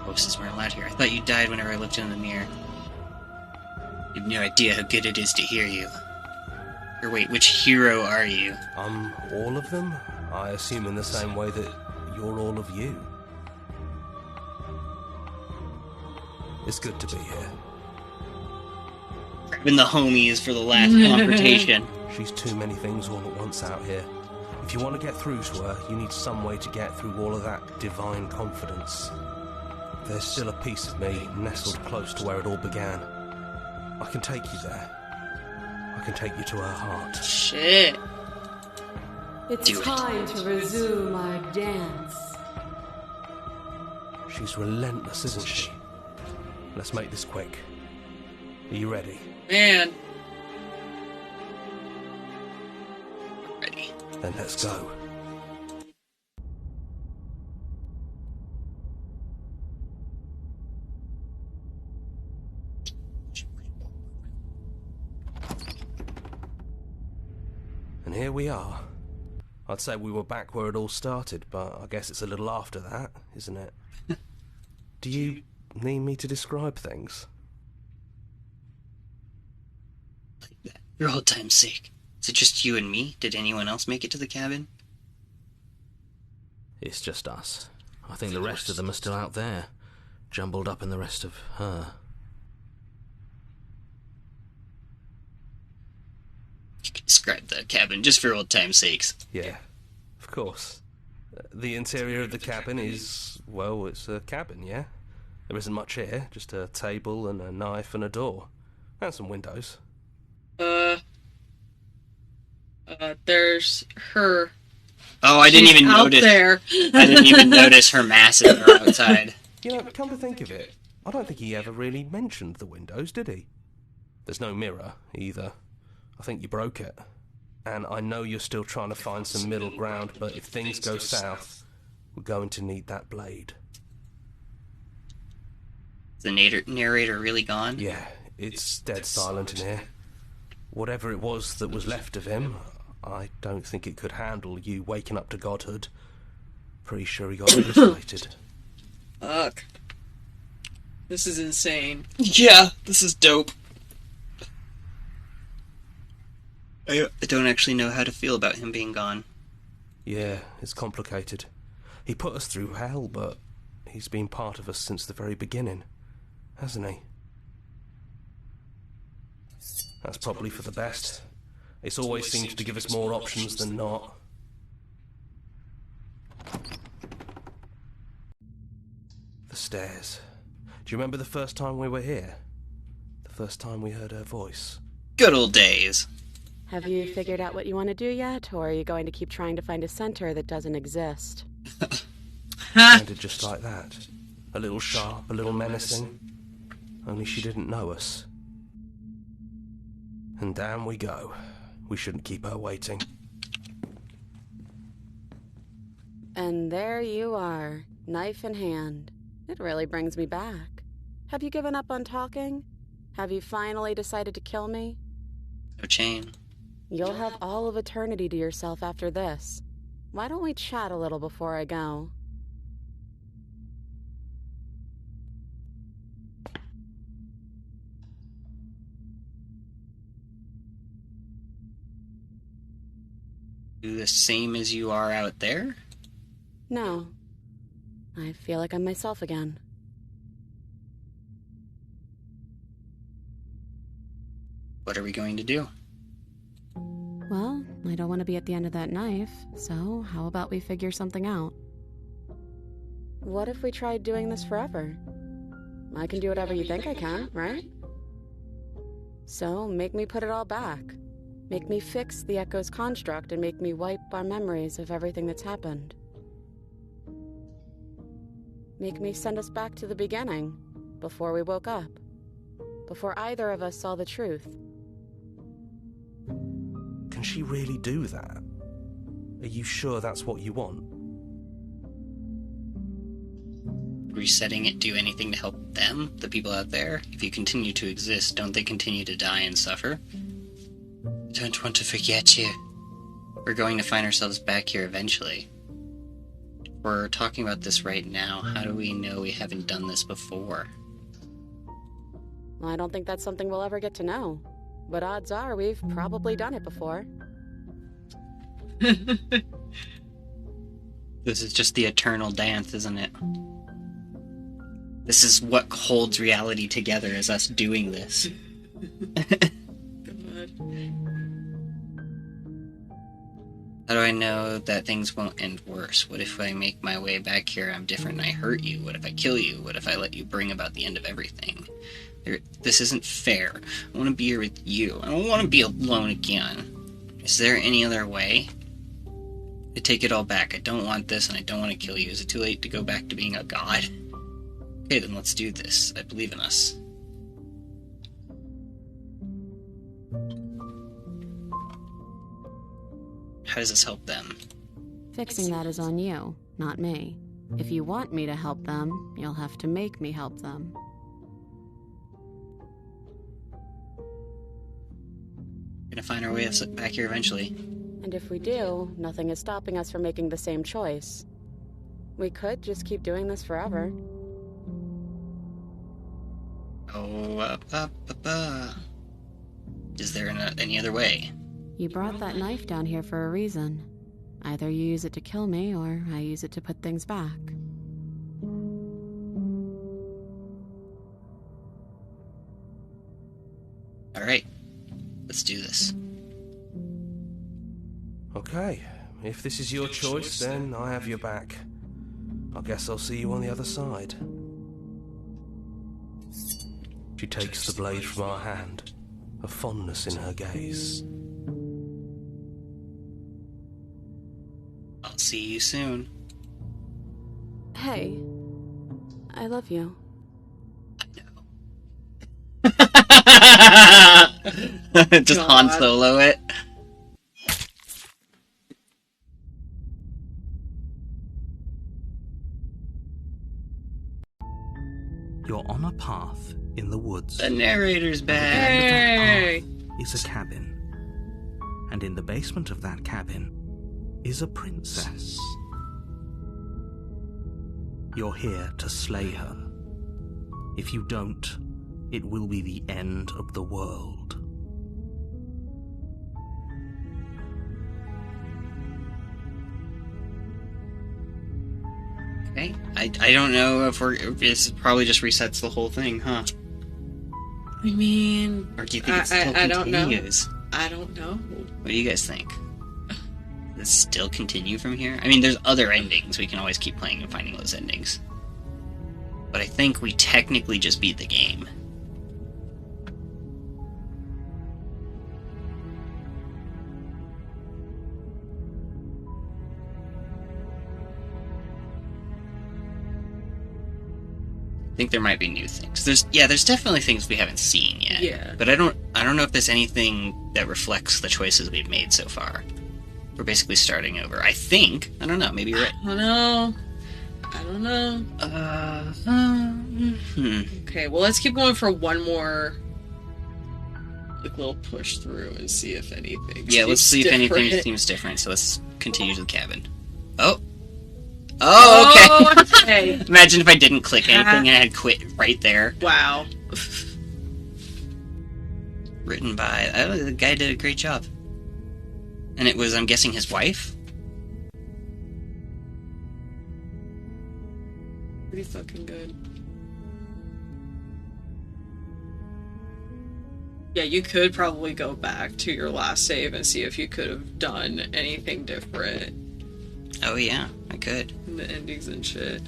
Ghosts weren't allowed here. I thought you died whenever I looked in the mirror. You have no idea how good it is to hear you. Or wait, which hero are you? All of them? I assume in the same way that you're all of you. It's good to be here. Grabbing the homies for the last confrontation. She's too many things all at once out here. If you want to get through to her, you need some way to get through all of that divine confidence. There's still a piece of me nestled close to where it all began. I can take you there. I can take you to her heart. Shit. It's time to resume our dance. She's relentless, isn't she? Let's make this quick. Are you ready? Man. Ready. Then let's go. And here we are. I'd say we were back where it all started, but I guess it's a little after that, isn't it? Do you need me to describe things? Like that. For old time's sake. Is it just you and me? Did anyone else make it to the cabin? It's just us. I think the rest of them are still out there, jumbled up in the rest of her. You can describe the cabin just for old time's sakes. Yeah, of course. The interior of the cabin is, well, it's a cabin, yeah? There isn't much here, just a table and a knife and a door. And some windows. There's her. Oh, I didn't even out notice. There. I didn't even notice her massive outside. You know, come to think of it, I don't think he ever really mentioned the windows, did he? There's no mirror, either. I think you broke it. And I know you're still trying to find some middle ground, but if things go south, we're going to need that blade. Is the narrator really gone? Yeah, it's dead silent in here. Whatever it was that was left of him, I don't think it could handle you waking up to godhood. Pretty sure he got isolated. Fuck. This is insane. Yeah, this is dope. I don't actually know how to feel about him being gone. Yeah, it's complicated. He put us through hell, but he's been part of us since the very beginning, hasn't he? That's probably for the best. It's always seems to give us more options than not. The stairs. Do you remember the first time we were here? The first time we heard her voice? Good old days. Have you figured out what you want to do yet, or are you going to keep trying to find a center that doesn't exist? Sounded just like that. A little sharp, a little menacing. Only she didn't know us. And down we go. We shouldn't keep her waiting. And there you are, knife in hand. It really brings me back. Have you given up on talking? Have you finally decided to kill me? No chain. You'll have all of eternity to yourself after this. Why don't we chat a little before I go? You the same as you are out there? No. I feel like I'm myself again. What are we going to do? Well, I don't want to be at the end of that knife, so how about we figure something out? What if we tried doing this forever? I can do whatever you think I can, right? So, make me put it all back. Make me fix the Echo's construct and make me wipe our memories of everything that's happened. Make me send us back to the beginning, before we woke up. Before either of us saw the truth. Can she really do that? Are you sure that's what you want? Would resetting it do anything to help them, the people out there? If you continue to exist, don't they continue to die and suffer? I don't want to forget you. We're going to find ourselves back here eventually. We're talking about this right now. How do we know we haven't done this before? I don't think that's something we'll ever get to know. But odds are we've probably done it before. This is just the eternal dance, isn't it? This is what holds reality together, is us doing this. How do I know that things won't end worse? What if I make my way back here and I'm different and I hurt you? What if I kill you? What if I let you bring about the end of everything? This isn't fair. I want to be here with you. I don't want to be alone again. Is there any other way? I take it all back. I don't want this and I don't want to kill you. Is it too late to go back to being a god? Okay, then let's do this. I believe in us. How does this help them? Fixing that is on you, not me. If you want me to help them, you'll have to make me help them. We're gonna find our way back here eventually. And if we do, nothing is stopping us from making the same choice. We could just keep doing this forever. Oh, Is there any other way? You brought that knife down here for a reason. Either you use it to kill me, or I use it to put things back. Alright. Let's do this. Okay, if this is your choice, then I have your back. I guess I'll see you on the other side. She takes the blade from our hand, a fondness in her gaze. I'll see you soon. Hey, I love you. Just Han Solo it. You're on a path in the woods. The narrator's back. Hey! Is a cabin. And in the basement of that cabin is a princess. You're here to slay her. If you don't, it will be the end of the world. Okay. I don't know if this probably just resets the whole thing, huh? I mean, or do you think it still continues? I don't know. What do you guys think? Does it still continue from here? I mean, there's other endings. We can always keep playing and finding those endings. But I think we technically just beat the game. I think there might be new things. There's definitely things we haven't seen yet. Yeah. But I don't know if there's anything that reflects the choices we've made so far. We're basically starting over. I think. I don't know. Maybe you're right. I don't know. Okay, well, let's keep going for one more little push through and see if anything. Yeah, let's see if anything seems different. So let's continue to the cabin. Oh, okay. Imagine if I didn't click anything and I had quit right there. Wow. Written by... the guy did a great job. And it was, I'm guessing, his wife? Pretty fucking good. Yeah, you could probably go back to your last save and see if you could have done anything different. Oh yeah, I could. The endings and shit.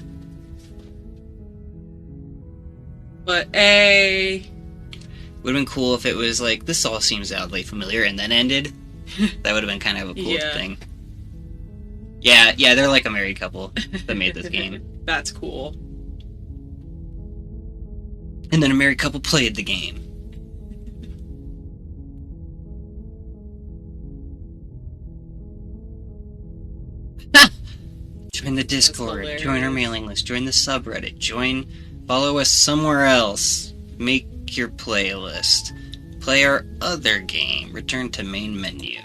But would have been cool if it was like, this all seems oddly familiar, and then ended. That would have been kind of a cool thing. Yeah, they're like a married couple that made this game. That's cool. And then a married couple played the game. Join the Discord, join our mailing list, join the subreddit, follow us somewhere else, make your playlist, play our other game, return to main menu.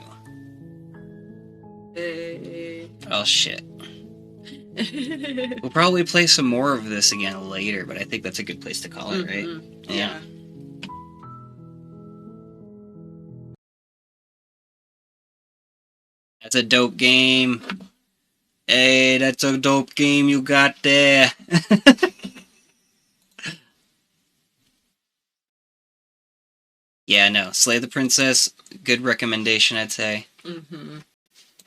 Oh shit. We'll probably play some more of this again later, but I think that's a good place to call it, right? Yeah. That's a dope game. Hey, that's a dope game you got there. Yeah, no. Slay the Princess, good recommendation, I'd say.